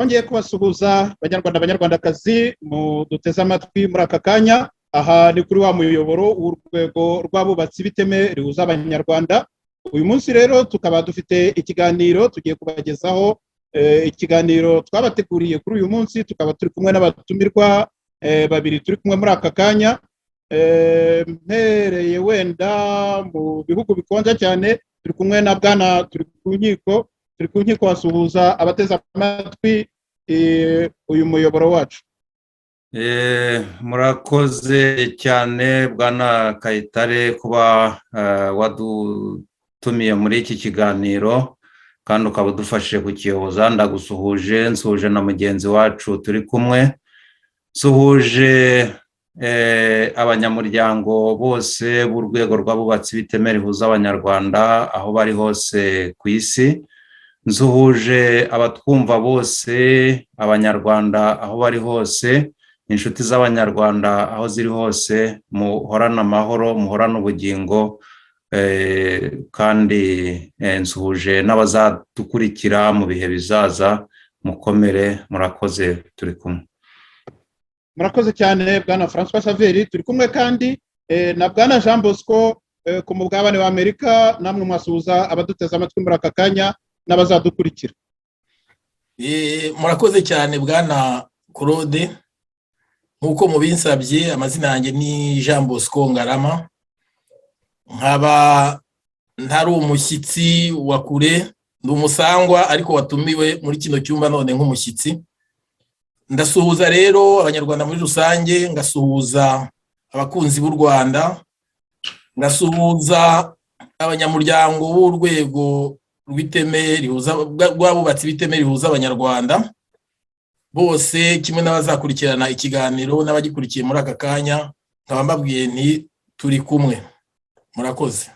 twongeye kubasuhuza Banyarwanda Banyarwandakazi mu duteze amatwi muri aka kanya. Aha ni kuri wa muyoboro w'urwego rw'abubatsi b'iteme rihuza Abanyarwanda. Uyu munsi rero tukaba dufite ikiganiro tugiye kubagezaho, ikiganiro twabateguriye kuri uyu munsi. Tukaba turi kumwe n'abatumirwa babiri turi kumwe muri aka kanya. Mpereye wenda mu bihugu bikonja cyane, turi kumwe na bwana turi ku nkiko wasuhuza abateze amatwi uyu muyoboro wacu. Murakoze cyane bwana Kayitare kuba wadutumiye muri iki kiganiro kandi ukaba udufashije kukiyoboza. Ndagusuhuje, nsuhuje na mugenzi wacu turi kumwe, nsuhuje abanyamuryango bose b'urwego rw'abubatsi b'iteme rihuza Abanyarwanda aho bari hose ku isi. Nsuhuje abatwumva bose, Abanyarwanda aho bari hose, inshuti z'Abanyarwanda aho ziri hose. Muhorana amahoro, muhorana ubugingo, kandi nsuhuje n'abazadukurikira mu bihe bizaza. Mukomere, murakoze, turi kumwe. Murakoze cyane bwana François Xavier. Turi kumwe kandi na bwana Jean Bosco ku mugabane wa Amerika. Namwe mwasuhuza abaduteze amatwi muri aka kanya n'abazadukurikira. Murakoze cyane bwana Claude. Nkuko mubinsabye, amazina yanjye ni Jean Bosco Ngarama, nkaba ntari umushyitsi wa kure, ndi umusangwa ariko watumiwe muri kino cyumba none nk'umushyitsi. Ndasuhuza rero Abanyarwanda muri rusange, ngasuhuza abakunzi b'u Rwanda, ngasuhuza abanyamuryango b'urwego rw'iteme rihuza rw'abubatsi b'iteme rihuza Abanyarwanda bose, kimwe n'abazakurikirana ikiganiro n'abagikurikiye muri aka kanya. Nkaba mbabwiye nti turi kumwe. Murakoze.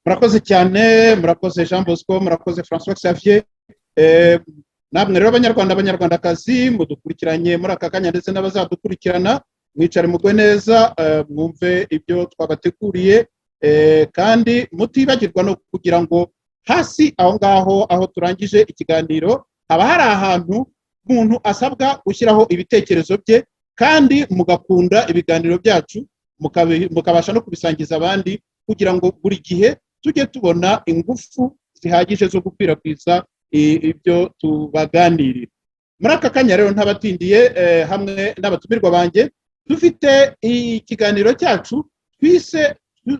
Murakoze cyane, murakoze Jean Bosco, murakoze François Xavier. Namwe rero Abanyarwanda Abanyarwandakazi mudukurikiranye muri aka kanya ndetse n'abazadukurikirana, mwicare mugwe neza, mwumve ibyo twabateguriye, kandi mutibagirwa no kugira ngo hasi aho ngaho aho turangije ikiganiro haba hari ahantu umuntu asabwa gushyiraho ibitekerezo bye, kandi mugakunda ibiganiro byacu mukabasha no kubisangiza abandi, kugira ngo buri gihe tujye tubona ingufu zihagije zo gukwirakwiza ibyo tubaganirira. Muri aka kanya rero ntabatindiye, hamwe n'abatumirwa banjye, dufite ikiganiro cyacu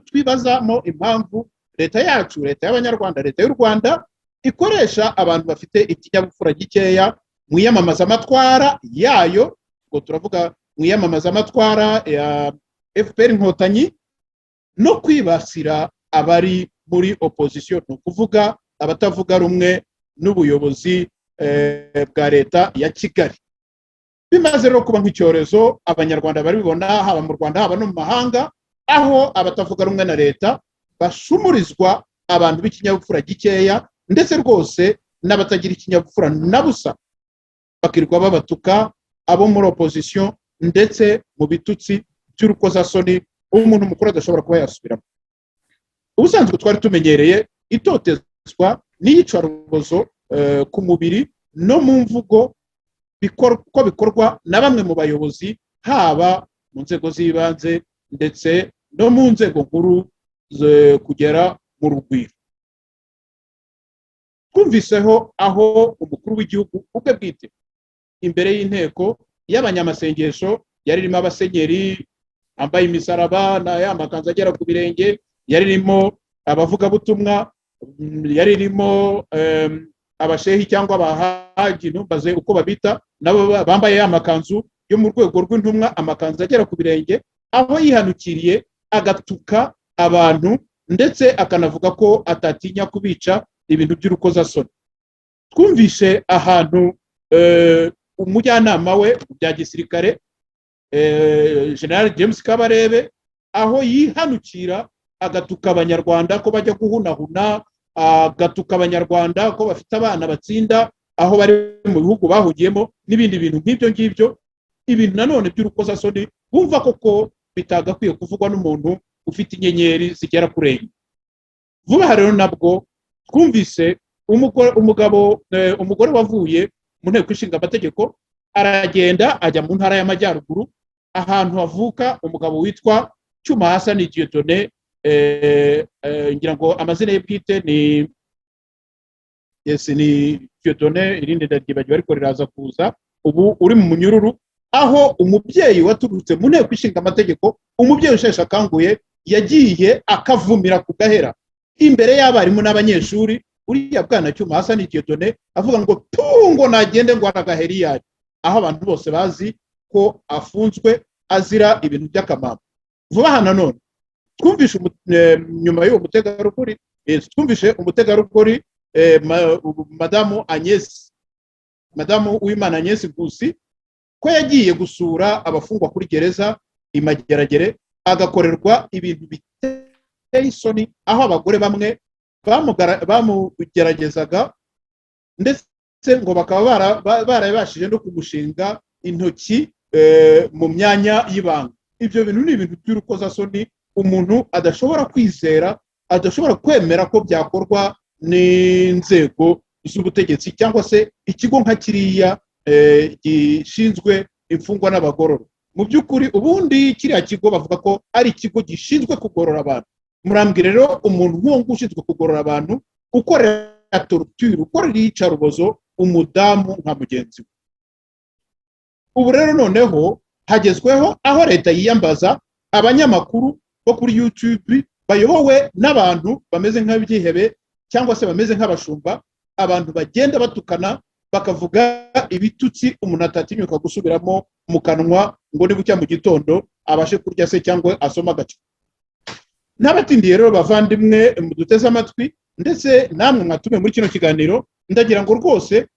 twibazamo impamvu leta yacu, leta y'Abanyarwanda, leta y'u Rwanda ikoresha abantu bafite ikinyabupfura gikeya mu iyamamazamatwara yayo. Ngo turavuga mu iyamamazamatwara ya FPR Inkotanyi, no kwibasira abari muri opposition, ni ukuvuga abatavuga rumwe n'ubuyobozi bwa leta ya Kigali. Bimaze rero kuba nk'icyorezo, Abanyarwanda bari bibona haba mu Rwanda haba no mu mahanga, aho abatavuga rumwe na leta bashumurizwa abantu b'ikinyabupfura gikeya, ndetse rwose n'abatagira ikinyabupfura na busa bakirirwa babatuka abo muri opposition, ndetse mu bitutsi by'urukozasoni umuntu mukuru adashobora kuba yasubiramo. Ubusanzwe twari tumenyereye itotezwa n'iyicarubozo ku mubiri no mu mvugo ko bikorwa na bamwe mu bayobozi, haba mu nzego z'ibanze ndetse no mu nzego nkuru kugera mu rugwiro. Twumviseho aho umukuru w'igihugu ubwe bwite imbere y'inteko y'abanyamasengesho yari irimo abasenyeri bambaye imisaraba n'amakanzu agera ku birenge, yari irimo abavugabutumwa, yari irimo abashehi cyangwa abahaji, ntumbaze uko babita, nabo bambaye amakanzu yo mu rwego rw'intumwa, amakanzu agera ku birenge, aho yihanukiriye agatuka abantu ndetse akanavuga ko atatinya kubica ibintu by'urukozasoni. Twumvishe ahantu umujyanama we bya gisirikare General James Kabarebe, aho yihanukira agatuka Abanyarwanda ko bajya guhunahuna, agatuka Abanyarwanda ko bafite abana batsinda aho bari mu bihugu bahugiyemo, n'ibindi bintu nk'ibyo ngibyo, ibintu nanone by'urukozasoni bumva koko bitagakwiye kuvugwa n'umuntu ufite inyenyeri zigera kuri enye. Vuba rero nabwo twumvise umugore wavuye mu nteko ishinga amategeko, aragenda ajya mu ntara y'Amajyaruguru ahantu havuka umugabo witwa Cyuma Hassan Dieudonné, ngira ngo amazina ye bwite ni Dieudonné, irindi ndabyibagiwe ariko riraza kuza, ubu uri mu munyururu, aho umubyeyi waturutse mu nteko ishinga amategeko, umubyeyi usheshe akanguye, yagiye akavumira ku gahera imbere y'abarimu n'abanyeshuri uriya bwana Cyuma Hassan Dieudonné, avuga ngo tungo nagende ngo aragaheri yaje, aho abantu bose bazi ko afunzwe azira ibintu by'akamaro. Vuba aha nanone twumvishe nyuma y'uwo mutegarugori, twumvishe umutegarugori madamu Uwimana Agnes Nkusi ko yagiye gusura abafungwa kuri gereza Imageragere, agakorerwa ibintu biteye isoni, aho abagore bamwe bamugeragezaga ndetse ngo bakaba barabashije no kumushinga intoki mu myanya y'ibanga. Ibyo bintu ni ibintu by'urukozasoni umuntu adashobora kwizera, adashobora kwemera ko byakorwa n'inzego z'ubutegetsi cyangwa se ikigo nka kiriya gishinzwe imfungwa n'abagororwa. Mu by'ukuri ubundi kiriya kigo bavuga ko ari ikigo gishinzwe kugorora abantu. Murambwire rero umuntu nk'uwo ushinzwe kugorora abantu ukorera torture, ukorera iyicarubozo umudamu nka mugenzi we. Ubu rero noneho hagezweho aho leta yiyambaza abanyamakuru bo kuri YouTube bayobowe n'abantu bameze nk'abyihebe cyangwa se bameze nk'abashumba, abantu bagenda batukana bakavuga ibitutsi umuntu atatinyuka gusubiramo mu kanwa ngo nibucya mu gitondo abashe kurya se cyangwa asoma agace. N'abatindiye rero bavandimwe muduteze amatwi ndetse namwe mwatume muri kino kiganiro, ndagira ngo rwose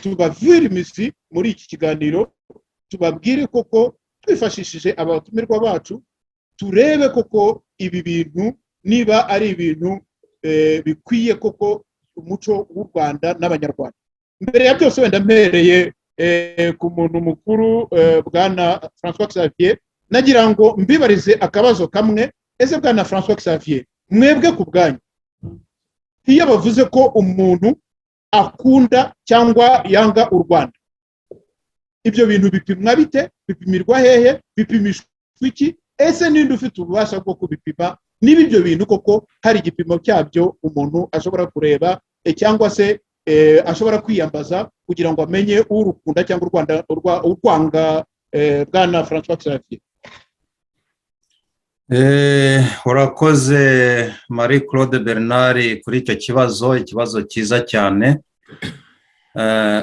tubavire imisi muri iki kiganiro, tubabwire koko twifashishije abatumirwa bacu, turebe koko ibi bintu niba ari ibintu bikwiye koko umuco w'u Rwanda n'abanyarwanda. Mbere ya byose wenda mpereye ku muntu mukuru bwana François Xavier, nagira ngo mbibarize akabazo kamwe. Ese bwana François Xavier, mwebwe ku bwanyu, iyo bavuze ko umuntu akunda cyangwa yanga u Rwanda, ibyo bintu bipimwa bite? Bipimirwa hehe? Bipimishwa iki? Ese ninde ufite ububasha bwo kubipima? Niba ibyo bintu koko hari igipimo cyabyo umuntu ashobora kureba cyangwa se ashobora kwiyambaza kugira ngo amenye urukunda cyangwa u Rwanda urwanga, bwana François Xavier. Urakoze Marie Claude Bernard kuri icyo ikibazo cyiza cyane.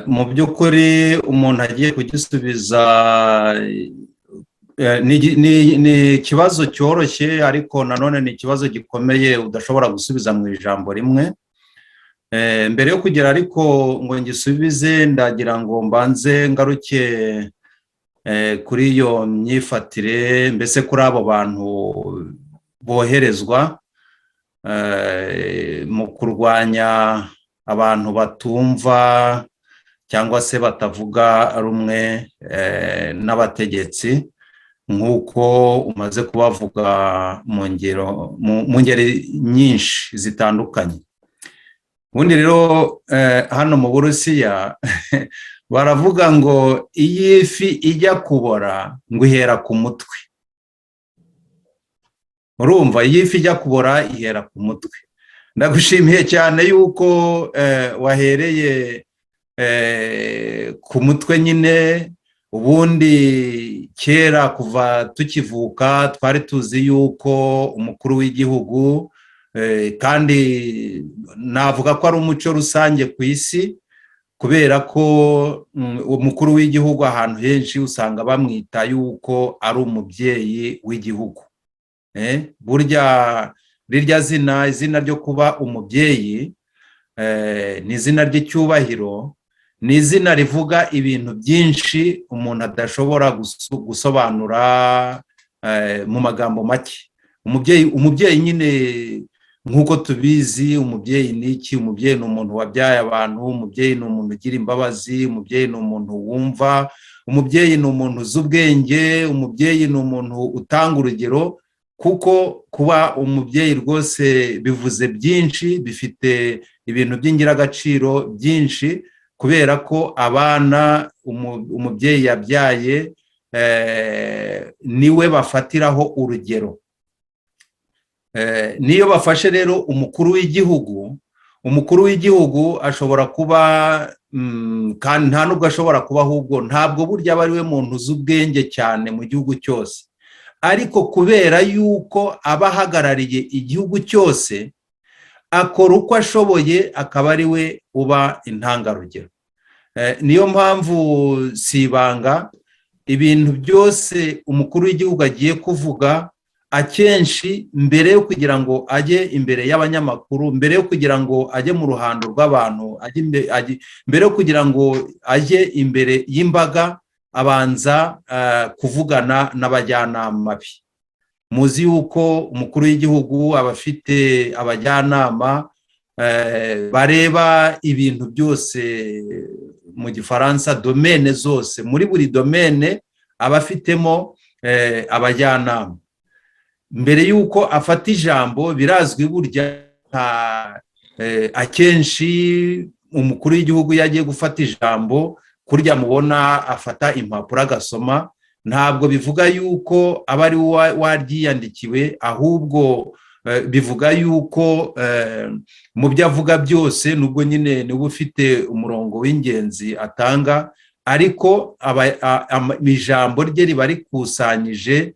Mu by'ukuri umuntu agiye kugisubiza ni ikibazo cyoroshye, ariko nanone ni ikibazo gikomeye udashobora gusubiza mu ijambo rimwe. Mbere yo kugera ariko ngo ngisubize, ndagira ngo mbanze ngaruke kuri iyo myifatire, mbese kuri abo bantu boherezwa mu kurwanya abantu batumva cyangwa se batavuga rumwe n'abategetsi, nk'uko umaze kubavuga mu ngeri nyinshi zitandukanye. Ubundi rero hano mu Burusiya baravuga ngo iyi fi ijya kubora ngo ihera ku mutwe. Urumva, iyi fi ijya kubora ihera ku mutwe. Ndagushimiye cyane yuko wahereye ku mutwe nyine. Ubundi kera kuva tukivuka twari tuzi yuko umukuru w'igihugu, kandi navuga ko ari umuco rusange ku isi, kubera ko umukuru w'igihugu ahantu henshi usanga bamwita yuko ari umubyeyi w'igihugu. Burya rirya izina ryo kuba umubyeyi ni izina ry'icyubahiro, ni izina rivuga ibintu byinshi umuntu adashobora gusobanura mu magambo make. Umubyeyi nyine nk'uko tubizi, umubyeyi ni iki? Umubyeyi ni umuntu wabyaye abantu, umubyeyi ni umuntu ugira imbabazi, umubyeyi ni umuntu wumva, umubyeyi ni umuntu uzi ubwenge, umubyeyi ni umuntu utanga urugero. Kuko kuba umubyeyi rwose bivuze byinshi, bifite ibintu by'ingiragaciro byinshi, kubera ko abana umubyeyi yabyaye niwe bafatiraho urugero. Niyo bafashe rero umukuru w'igihugu ashobora kuba kandi nta nubwo ashobora kuba, ahubwo ntabwo burya aba ari we muntu uzi ubwenge cyane mu gihugu cyose, ariko kubera yuko aba ahagarariye igihugu cyose akora uko ashoboye, akaba ari we uba intangarugero. Niyo mpamvu si ibanga ibintu byose umukuru w'igihugu agiye kuvuga, akenshi mbere yo kugira ngo ajye imbere y'abanyamakuru, mbere yo kugira ngo ajye mu ruhando rw'abantu, mbere yo kugira ngo ajye imbere y'imbaga, abanza kuvugana n'abajyanama be. Muzi yuko umukuru w'igihugu aba afite abajyanama bareba ibintu byose, mu gifaransa domene zose, muri buri domene aba afitemo abajyanama. Mbere yuko afata ijambo, birazwi burya akenshi umukuru w'igihugu iyo agiye gufata ijambo, kurya mubona afata impapuro agasoma, ntabwo bivuga yuko aba ari waryiyandikiwe, ahubwo bivuga yuko mu byo avuga byose, nubwo nyine niba ufite umurongo w'ingenzi atanga, ariko ijambo rye riba rikusanyije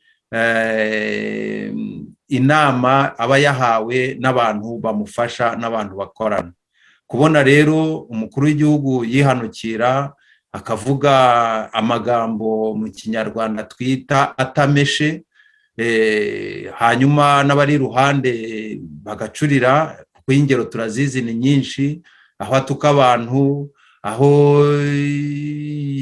inama aba yahawe n'abantu bamufasha, n'abantu bakorana. Kubona rero umukuru w'igihugu yihanukira akavuga amagambo mu kinyarwanda twita atameshe, hanyuma n'abari iruhande bagacurira, kuko ingero turazizi ni nyinshi, aho atuka abantu, aho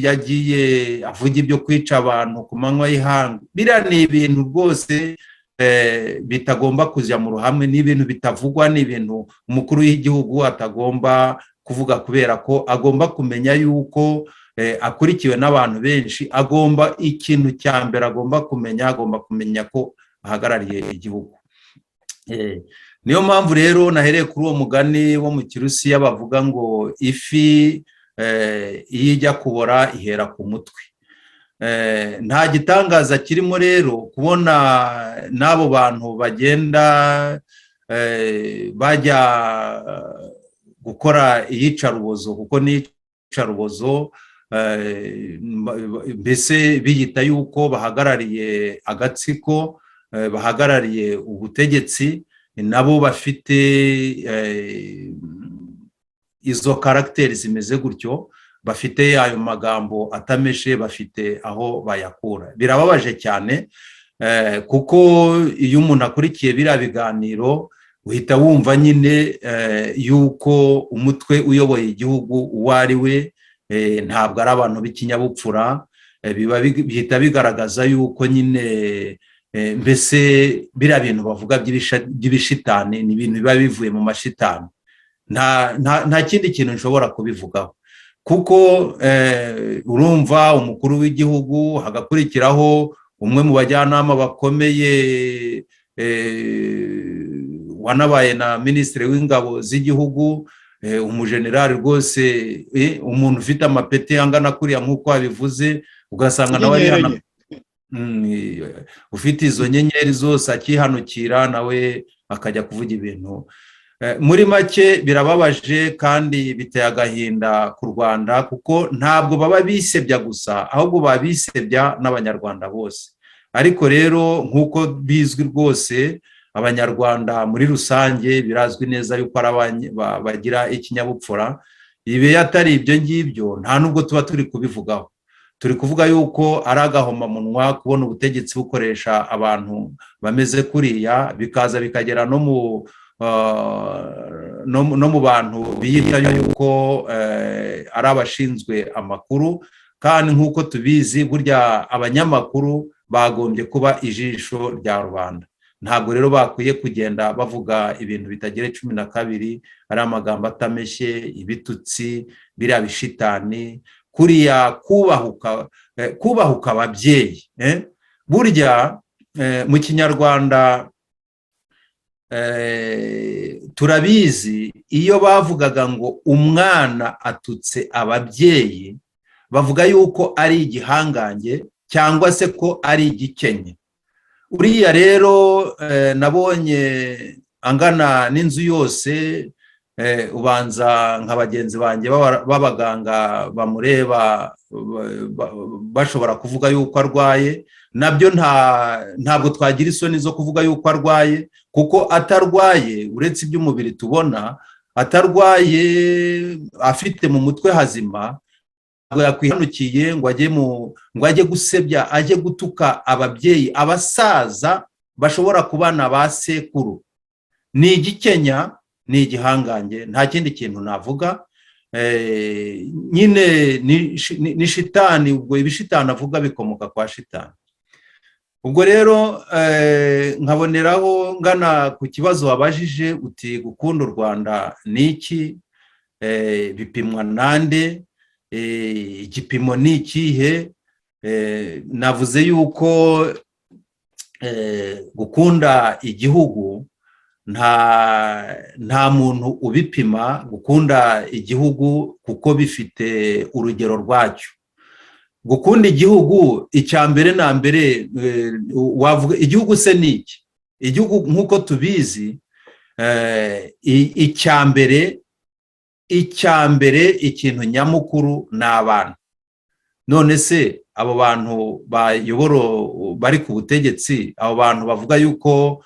yagiye avuga ibyo kwica abantu ku manywa y'ihangu. Biriya ni ibintu rwose bitagomba kujya mu ruhame, ni ibintu bitavugwa, ni ibintu umukuru w'igihugu atagomba kuvuga, kubera ko agomba kumenya yuko akurikiwe n'abantu benshi. Ikintu cya mbere agomba kumenya ko ahagarariye igihugu. Niyo mpamvu rero nahereye kuri uwo mugani wo mu Kirusiya bavuga ngo ifi iyo ijya kubora ihera ku mutwe. Nta gitangaza kirimo rero kubona n'abo bantu bagenda bajya gukora iyicarubozo, kuko n'iyicarubozo mbese biyita yuko bahagarariye agatsiko, bahagarariye ubutegetsi, nabo bafite izo karagiteri zimeze gutyo, bafite ayo magambo atameshe, bafite aho bayakura. Birababaje cyane kuko iyo umuntu akurikiye biriya biganiro uhita wumva nyine yuko umutwe uyoboye igihugu uwo ari we ntabwo ari abantu b'ikinyabupfura. Bihita bigaragaza yuko nyine mbese biriya bintu bavuga by'ibishitani ni ibintu biba bivuye mu mashitani. Nta kindi kintu nshobora kubivugaho, kuko urumva umukuru w'igihugu hagakurikiraho umwe mu bajyanama bakomeye wanabaye na minisitiri w'ingabo z'igihugu, umujenerali rwose, umuntu ufite amapeti angana kuriya nk'uko wabivuze, ugasanga nawe ufite izo nyenyeri zose akihanukira nawe akajya kuvuga ibintu. Muri make birababaje kandi biteye agahinda ku Rwanda, kuko ntabwo baba bisebya gusa, ahubwo baba bisebya n'abanyarwanda bose. Ariko rero nk'uko bizwi rwose, abanyarwanda muri rusange birazwi neza yuko bagira ikinyabupfura. Ibi atari ibyo ngibyo nta nubwo tuba turi kubivugaho. Turi kuvuga yuko ari agahomamunwa kubona ubutegetsi bukoresha abantu bameze kuriya, bikaza bikagera no mu bantu biyita yuko ari abashinzwe amakuru, kandi nk'uko tubizi burya abanyamakuru bagombye kuba ijisho rya rubanda. Ntabwo rero bakwiye kugenda bavuga ibintu bitagira 12, ari amagambo atameshye, ibitutsi, biriya bishitani, kuriya kubahuka ababyeyi. Burya mu kinyarwanda turabizi iyo bavugaga ngo umwana atutse ababyeyi bavuga yuko ari igihangange cyangwa se ko ari igikenye. Uriya rero nabonye angana n'inzu yose, ubanza nka bagenzi banjye b'abaganga bamureba bashobora kuvuga yuko arwaye, nabyo ntabwo twagira isoni zo kuvuga yuko arwaye, kuko atarwaye uretse iby'umubiri tubona, atarwaye afite mu mutwe hazima, ntabwo yakwihanukiye ngo ajye gusebya, ajye gutuka ababyeyi, abasaza bashobora kubana ba sekuru. Ni igikenya, ni igihangange, nta kindi kintu navuga. Nyine ni shitani, ubwo ibishitani avuga bikomoka kwa shitani. Ubwo rero nkaboneraho ngana ku kibazo wabajije uti gukunda u Rwanda ni iki, bipimwa nande, igipimo ni ikihe. Navuze yuko gukunda igihugu nta muntu ubipima gukunda igihugu, kuko bifite urugero rwacyo. Gukunda igihugu, icya mbere na mbere wavuga igihugu se ni iki? Igihugu nk'uko tubizi, icya mbere ikintu nyamukuru ni abantu. None se abo bantu bayobora bari ku butegetsi, abo bantu bavuga yuko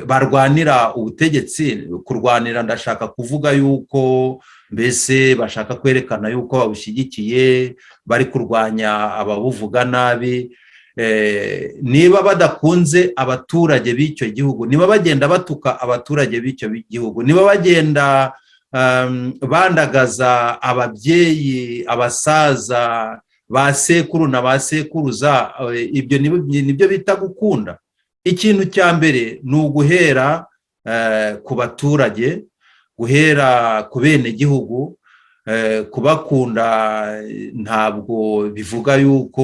barwanira ubutegetsi, kurwanira ndashaka kuvuga yuko mbese bashaka kwerekana yuko babushyigikiye, bari kurwanya ababuvuga nabi. Niba badakunze abaturage b'icyo gihugu, niba bagenda batuka abaturage b'icyo gihugu, niba bagenda bandagaza ababyeyi, abasaza, ba sekuru na ba sekuruza, ibyo nibyo bita gukunda. Ikintu cya mbere ni uguhera ku baturage, guhera ku bene gihugu, kubakunda. Ntabwo bivuga yuko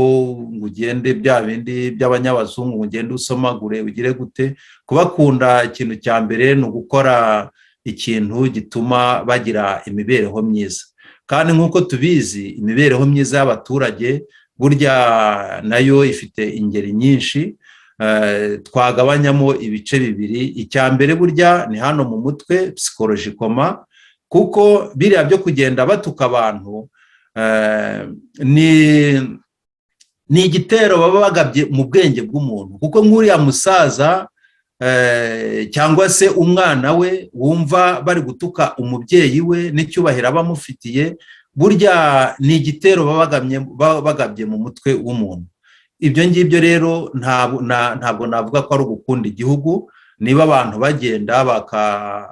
ngo ugende bya bindi by'abanyabazungu ngo ugende usomagure ugire gute. Kubakunda, ikintu cya mbere ni ugukora ikintu gituma bagira imibereho myiza. Kandi nk'uko tubizi, imibereho myiza y'abaturage burya nayo ifite ingeri nyinshi, twagabanyamo ibice bibiri. Icya mbere burya ni hano mu mutwe, psychologically, kuko biriya byo kugenda batuka abantu ni igitero baba bagabye mu bwenge bw'umuntu. Kuko nk'uriya musaza cyangwa se umwana we wumva bari gutuka umubyeyi we n'icyubahiro abamufitiye, burya ni igitero baba bagabye mu mutwe w'umuntu. Ibyo ngibyo rero ntabwo navuga ko ari ugukunda igihugu. Niba abantu bagenda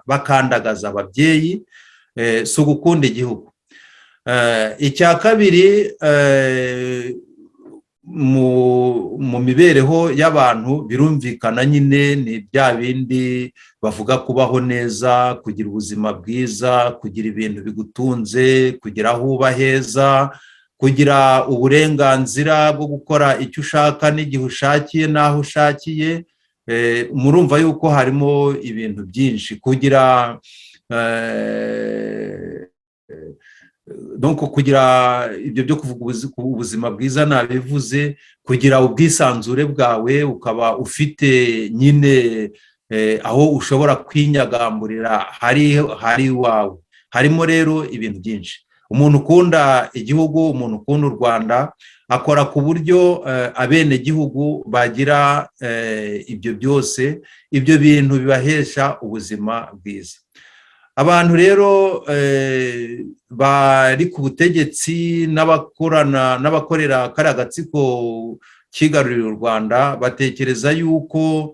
bakandagaza ababyeyi, si ugukunda igihugu. Icya kabiri, mu mibereho y'abantu birumvikana nyine ni bya bindi bavuga: kubaho neza, kugira ubuzima bwiza, kugira ibintu bigutunze, kugira aho uba heza, kugira uburenganzira bwo gukora icyo ushaka n'igihe ushakiye n'aho ushakiye. Murumva yuko harimo ibintu byinshi. Kugira kugira ibyo byo kuvuga ubuzima bwiza nabivuze, kugira ubwisanzure bwawe, ukaba ufite nyine aho ushobora kwinyagamburira hari iwawe. Harimo rero ibintu byinshi. Umuntu ukunda igihugu, umuntu ukunda u Rwanda, akora ku buryo abenegihugu bagira ibyo byose, ibyo bintu bibahesha ubuzima bwiza. Abantu rero bari ku butegetsi n'abakorera kariya gatsiko kigarurira u Rwanda batekereza yuko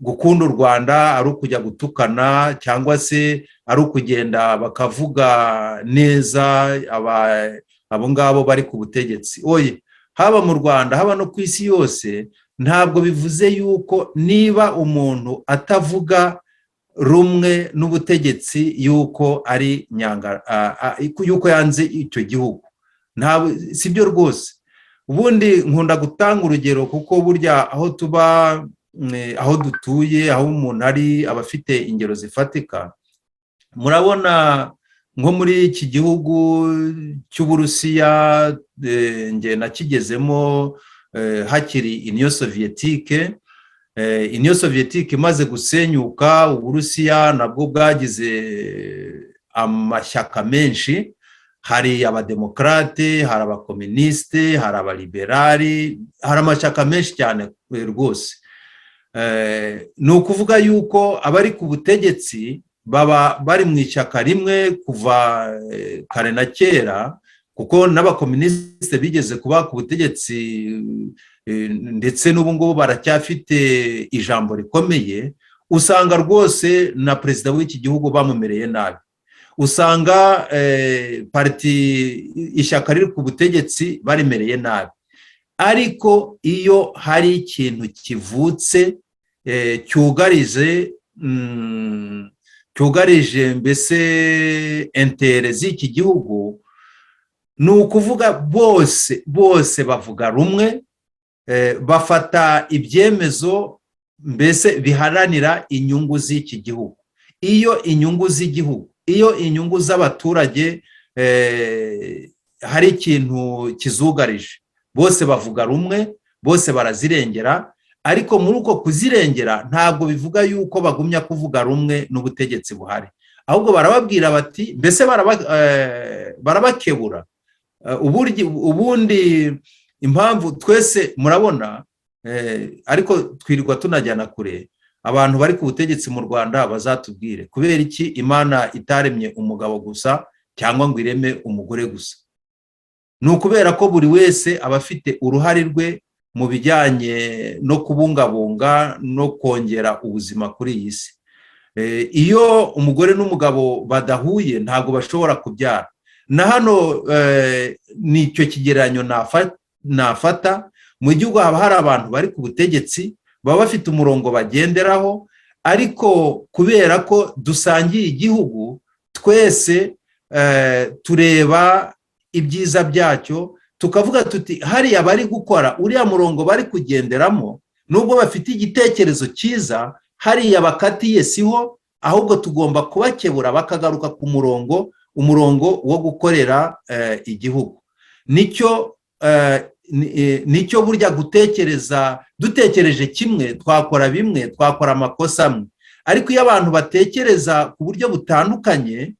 gukunda u Rwanda ari ukujya gutukana, cyangwa se ari ukugenda bakavuga neza abo ngabo bari ku butegetsi. Oye, haba mu Rwanda haba no ku isi yose, ntabwo bivuze yuko niba umuntu atavuga rumwe n'ubutegetsi yuko ari yuko yanze icyo gihugu. Si byo rwose. Ubundi nkunda gutanga urugero, kuko burya aho tuba aho dutuye, aho umuntu ari, aba afite ingero zifatika. Murabona nko muri iki gihugu cy'Uburusiya, nge nakigezemo hakiri Union Soviétique. Union Soviétique imaze gusenyuka, Uburusiya nabwo bwagize amashyaka menshi. Hari abademokrate, hari abakomuniste, hari abaliberali, hari amashyaka menshi cyane rwose. Ni ukuvuga yuko abari ku butegetsi baba bari mu ishyaka rimwe kuva kare na kera, kuko n'abakomuniste bigeze kuba ku butegetsi ndetse n'ubu ngubu baracyafite ijambo rikomeye. Usanga rwose na perezida w'iki gihugu bamumereye nabi. Usanga ishyaka riri ku butegetsi barimereye nabi. Ariko iyo hari ikintu kivutse cyugarije mbese intere z'iki gihugu, ni ukuvuga bose bavuga rumwe, bafata ibyemezo mbese biharanira inyungu z'iki gihugu. Iyo inyungu z'igihugu, iyo inyungu z'abaturage hari ikintu kizugarije, bose bavuga rumwe, bose barazirengera. Ariko muri uko kuzirengera ntabwo bivuga yuko bagumya kuvuga rumwe n'ubutegetsi buhari, ahubwo barababwira bati, mbese barabakebura. Ubundi impamvu twese murabona, ariko twirirwa tunajyana kure, abantu bari ku butegetsi mu Rwanda bazatubwire kubera iki Imana itaremye umugabo gusa cyangwa ngo ireme umugore gusa. Ni ukubera ko buri wese aba afite uruhare rwe mu bijyanye no kubungabunga no kongera ubuzima kuri iyi si. Iyo umugore n'umugabo badahuye ntabwo bashobora kubyara. Na hano nicyo kigereranyo nafata. Mu gihugu haba hari abantu bari ku butegetsi, baba bafite umurongo bagenderaho, ariko kubera ko dusangiye igihugu, twese tureba ibyiza byacyo, tukavuga tuti hariya bari gukora uriya murongo bari kugenderamo, nubwo bafite igitekerezo cyiza, hariya bakatiye siho, ahubwo tugomba kubakebura bakagaruka ku umurongo wo gukorera igihugu. Nicyo burya gutekereza, dutekereje kimwe twakora bimwe, twakora amakosa amwe. Ariko iyo abantu batekereza ku buryo butandukanye,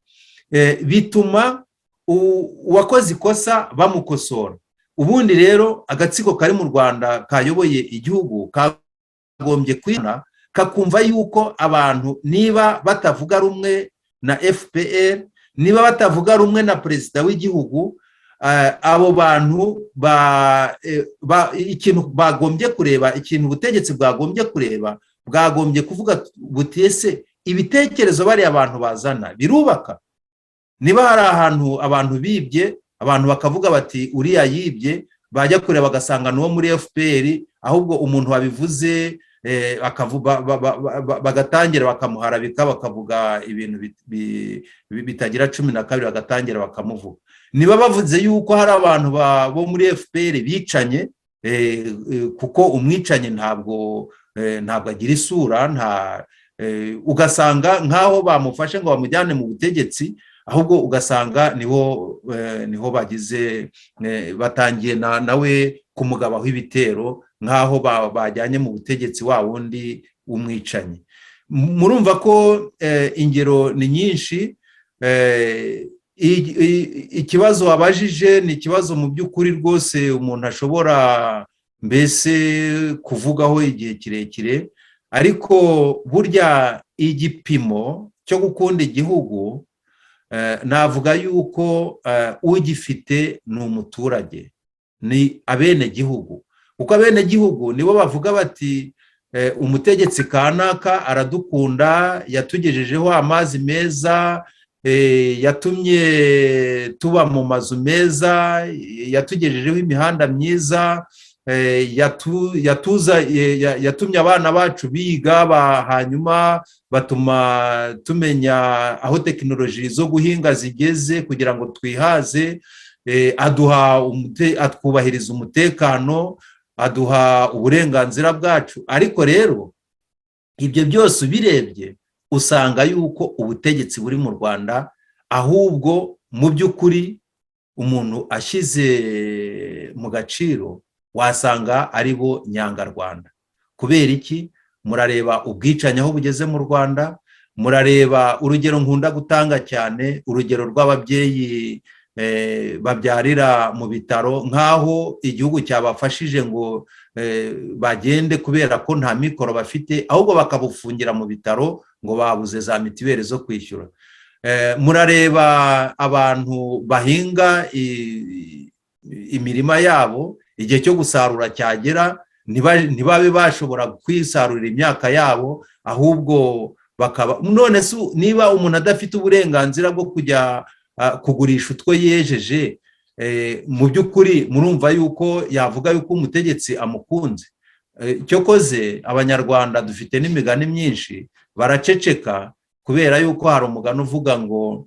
bituma uwakoze ikosa bamukosora. Ubundi rero agatsiko kari mu Rwanda kayoboye igihugu kagombye kwina, kakumva yuko abantu niba batavuga rumwe na FPR, niba batavuga rumwe na perezida w'igihugu, abo bantu ikintu bagombye kureba, ikintu ubutegetsi bwagombye kureba, bwagombye kuvuga butese ibitekerezo bari abantu bazana birubaka. Niba hari ahantu abantu bibye, abantu bakavuga bati uriya yibye, bajya kureba bagasanga n'uwo muri FPR, ahubwo umuntu wabivuze bagatangira bakamuharabika, bakavuga ibintu bitagira 12, bagatangira bakamuvuga. Niba bavuze yuko hari abantu bo muri FPR bicanye, kuko umwicanye ntabwo agira isura, ugasanga nkaho bamufashe ngo bamujyane mu butegetsi, ahubwo ugasanga niho bagize batangiye nawe kumugabaho ibitero, nkaho bajyanye mu butegetsi wa wundi umwicanye. Murumva ko ingero ni nyinshi. Ikibazo wabajije ni ikibazo mu by'ukuri rwose umuntu ashobora mbese kuvugaho igihe kirekire, ariko burya igipimo cyo gukunda igihugu, navuga yuko ugifite ni umuturage, ni abenegihugu. Kuko abenegihugu nibo bavuga bati umutegetsi kanaka aradukunda, yatugejejeho amazi meza, yatumye tuba mu mazu meza, yatugejejeho imihanda myiza, yatumye abana bacu biga, hanyuma batuma tumenya aho tekinoloji zo guhinga zigeze kugira ngo twihaze, atwubahiriza umutekano, aduha uburenganzira bwacu, ariko rero ibyo byose ubirebye usanga yuko ubutegetsi buri mu Rwanda ahubwo mu by'ukuri umuntu ashyize mu gaciro wasanga ari bo nyangarwanda. Kubera iki? Murareba ubwicanyi aho bugeze mu Rwanda, murareba urugero nkunda gutanga cyane, urugero rw'ababyeyi babyarira mu bitaro, nk'aho igihugu cyabafashije ngo bagende kubera ko nta mikoro bafite, ahubwo bakabufungira mu bitaro ngo babuze za mitiweli zo kwishyura. Murareba abantu bahinga imirima yabo, igihe cyo gusarura cyagera ntibabe bashobora kwisarurira imyaka yabo, ahubwo bakaba none niba umuntu adafite uburenganzira bwo kujya kugurisha utwo yejeje, mu by'ukuri murumva yuko yavuga yuko umutegetsi amukunze. Cyokoze abanyarwanda dufite n'imigani myinshi, baraceceka kubera yuko hari umugani uvuga ngo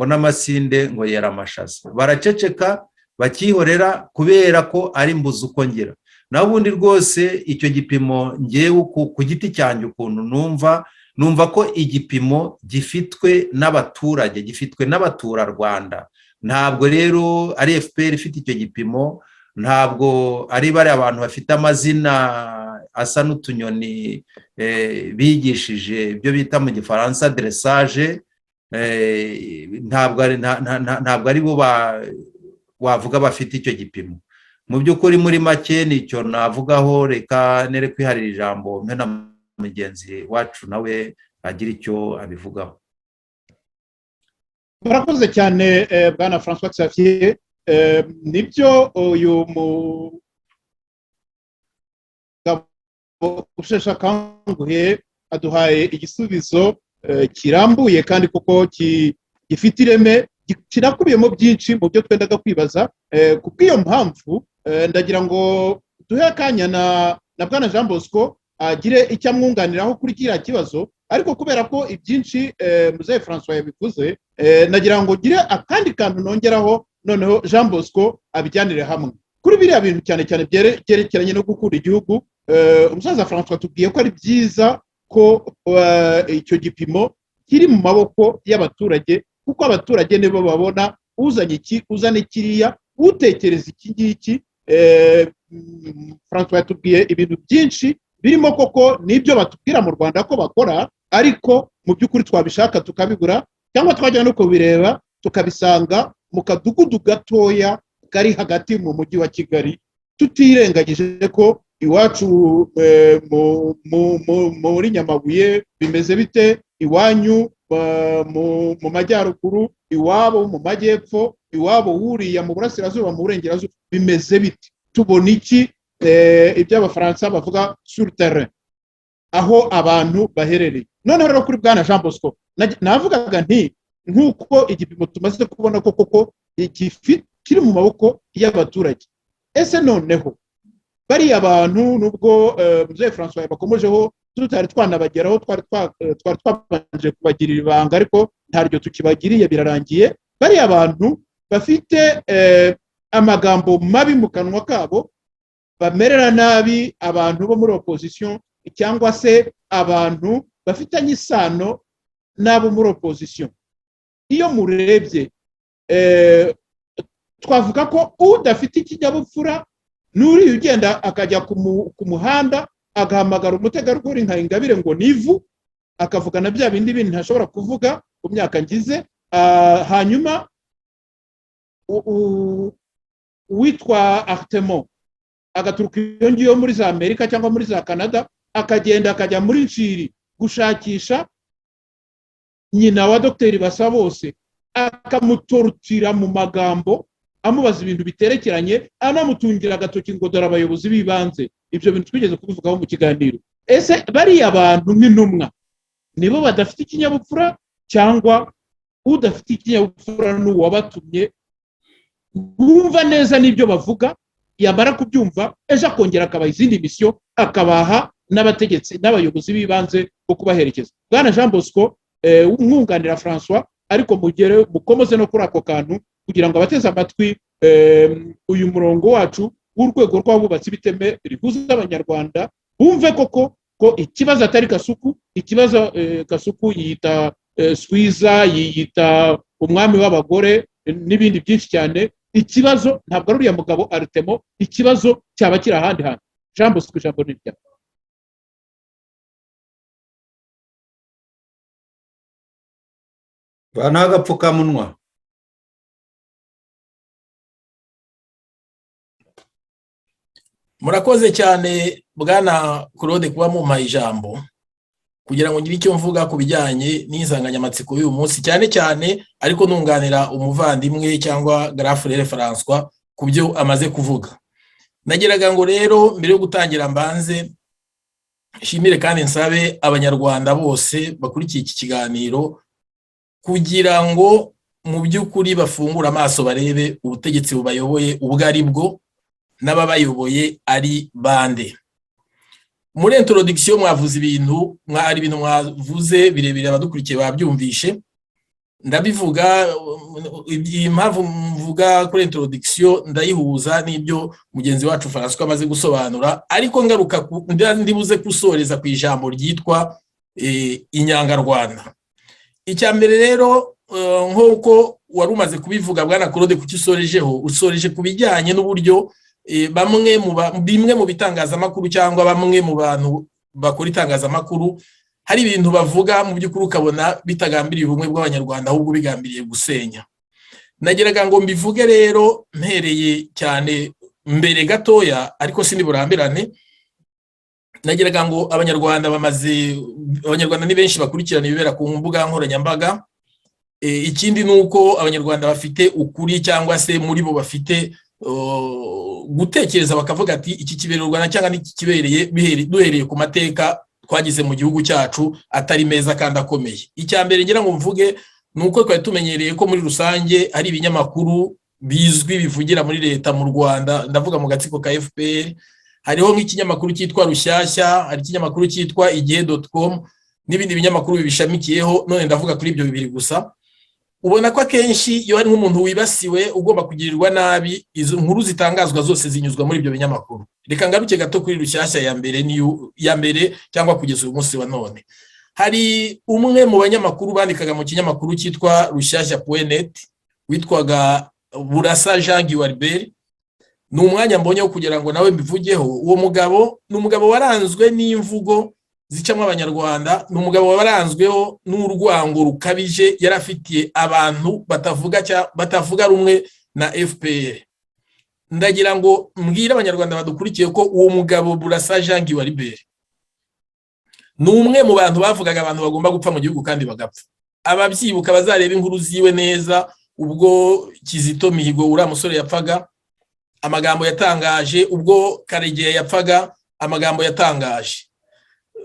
n'amasinde ngo yera amashaza. Baraceceka bakihorera kubera ko ari mbuze uko ngira. Naho ubundi rwose icyo gipimo ngewe ku giti cyanjye ukuntu numva ko igipimo gifitwe n'abaturage, gifitwe n'abaturarwanda. Ntabwo rero ari FPR ifite icyo gipimo, ntabwo ari bari abantu bafite amazina asa n'utunyoni bigishije ibyo bita mu gifaransa dressage, ntabwo ari bo wavuga bafite icyo gipimo. Mu by'ukuri muri make nicyo navugaho, reka nere kwiharira ijambo mpe na mugenzi wacu nawe agira icyo abivugaho. Murakoze cyane bwana François Xavier. Nibyo uyu mugabo usheshe akanguhe aduhaye igisubizo kirambuye kandi kuko gifite ireme, kinakubiyemo byinshi mu byo twendaga kwibaza. Kubw'iyo mpamvu ndagira ngo duhe akanya na bwana Jean Bosco agire icyo amwunganiraho kuri kiriya kibazo, ariko kubera ko ibyinshi Muzehe François yabivuze, nagira ngo gire akandi kantu nongeraho, noneho Jean Bosco abijyanire hamwe kuri biriya bintu cyane cyane byerekeranye no gukunda igihugu. Umusaza François tubwiye ko ari byiza ko icyo gipimo kiri mu maboko y'abaturage, kuko abaturage nibo babona uzanye iki, uzane kiriya, utekereza iki ngiki. François yatubwiye ibintu byinshi birimo koko n'ibyo batubwira mu Rwanda ko bakora, ariko mu by'ukuri twabishaka tukabigura, cyangwa twajya no kubireba tukabisanga mu kadugudu gatoya kari hagati mu mujyi wa Kigali, tutirengagije ko iwacu muri Nyamabuye bimeze bite, iwanyu mu majyaruguru, iwabo mu majyepfo, iwabo wuriya mu burasirazuba, mu burengerazuba bimeze bite. Tubona iki ibyo abafaransa bavuga sur terrain, aho abantu baherereye. Noneho rero kuri bwana Jean Bosco navugaga nti nk'uko igipimo tumaze kubona ko koko kiri mu maboko y'abaturage, ese noneho bariya abantu nubwo Muzehe François yabakomojeho tutari twanabageraho, twari twabanje kubagirira ibanga, ariko ntaryo tukibagiriye, birarangiye. Bariya abantu bafite amagambo mabi mu kanwa kabo, bamerera nabi abantu bo muri opposition, cyangwa se abantu bafitanye isano n'abo muri opposition. Iyo murebye twavuga ko udafite ikinyabupfura n'uri ugenda akajya ku muhanda agahamagara umutegarugori nka Ingabire ngo nivu, akavugana bya bindi ntashobora kuvuga ku myaka ngize, hanyuma uwitwa Artemon agaturuka iyo ngiyo muri za Amerika cyangwa muri za Canada, akagenda akajya muri Nshiri gushakisha nyina wa Dr. Basabose, akamutorutira mu magambo amubaza ibintu biterekeranye, anamutungira agatoki ngo dore abayobozi bibanze. Ibyo bintu twigeze kubivugaho mu kiganiro. Ese bariya abantu nk'intumwa nibo badafite ikinyabupfura, cyangwa udafite ikinyabupfura n'uwabatumye bumva neza n'ibyo bavuga, yamara kubyumva ejo akongera akabaha izindi misiyo, akabaha n'abategetsi n'abayobozi bibanze bo kubaherekeza? Bwana Jean Bosco umwunganira François, ariko mukomoze no kuri ako kantu kugira ngo abateze amatwi uyu murongo wacu w'urwego rw'abubatsi b'iteme rihuza abanyarwanda bumve koko ko ikibazo atari Kasuku, ikibazo Kasuku yiyita Swiza, yiyita umwami w'abagore n'ibindi byinshi cyane. Ikibazo ntabwo ari uriya mugabo Artemo, ikibazo cyaba kiri ahandi hantu. Jambo siko jambo ni rya bana agapfukamunwa. Murakoze cyane bwana Claude kuba mumpaye ijambo kugira ngo ngire icyo mvuga ku bijyanye n'insanganyamatsiko y'uyu munsi, cyane cyane ariko nunganira umuvandimwe cyangwa Grafurere François ku byo amaze kuvuga. Nageraga ngo rero mbere yo gutangira mbanze nshimire kandi nsabe abanyarwanda bose bakurikiye iki kiganiro kugira ngo mu by'ukuri bafungure amaso barebe ubutegetsi bubayoboye ubwo ari bwo n'ababayoboye ari bande. Muri introduction mwavuze ibintu mwavuze birebire abadukurikiye babyumvishe. Ndabivuga impamvu mvuga kuri introduction ndayihuza n'ibyo mugenzi wacu François amaze gusobanura, ariko ngaruka ndibuze kusoreza ku ijambo ryitwa inyangarwanda. Icya mbere rero nk'uko wari umaze kubivuga bwana Claude kuki usoreje ku bijyanye n'uburyo bimwe mu bitangazamakuru cyangwa bamwe mu bantu bakora itangazamakuru hari ibintu bavuga mu by'ukuri ukabona bitagambiriye ubumwe bw'abanyarwanda ahubwo bigambiriye gusenya. Nageraga ngo mbivuge rero mpereye cyane mbere gatoya, ariko sindi burambirane. Nageraga ngo abanyarwanda ni benshi bakurikirana ibibera ku mbuga nkoranyambaga. Ikindi nuko abanyarwanda bafite ukuri cyangwa se muri bo bafite gutekereza bakavuga ati iki kibereye u Rwanda cyangwa n'iki kibereye duhereye ku mateka twagize mu gihugu cyacu atari meza kandi akomeye. Icya mbere ngira ngo mvuge nuko twari tumenyereye ko muri rusange hari ibinyamakuru bizwi bivugira muri leta mu Rwanda, ndavuga mu gatsiko ka FPR. Hariho nk'ikinyamakuru cyitwa Rushyashya, hari ikinyamakuru cyitwa igihe.com n'ibindi binyamakuru bibishamikiyeho. None ndavuga kuri ibyo bibiri gusa. Ubona ko akenshi iyo hari nk'umuntu wibasiwe ugomba kugirirwa nabi, izo nkuru zitangazwa zose zinyuzwa muri ibyo binyamakuru. Reka ngaruke gato kuri Rushyashya ya mbere cyangwa kugeza uyu munsi wa none. Hari umwe mu banyamakuru bandikaga mu kinyamakuru cyitwa Rushyashya.net witwaga Burasa Jean Guibert. Ni umwanya mbonye wo kugira ngo nawe mbivugeho. Uwo mugabo ni umugabo waranzwe n'imvugo zicamwe abanyarwanda, ni umugabo waranzweho n'urwango rukabije yarafitiye abantu batavuga rumwe na FPR. Ndagira ngo mbwire abanyarwanda badukurikiye ko uwo mugabo Burasa Jean Guibert ni umwe mu bantu bavugaga abantu bagomba gupfa mu gihugu kandi bagapfa. Ababyibuka bazareba inkuru ziwe neza, ubwo Kizito Mihigo uriya musore yapfaga, amagambo yatangaje, ubwo Karegeya yapfaga, amagambo yatangaje.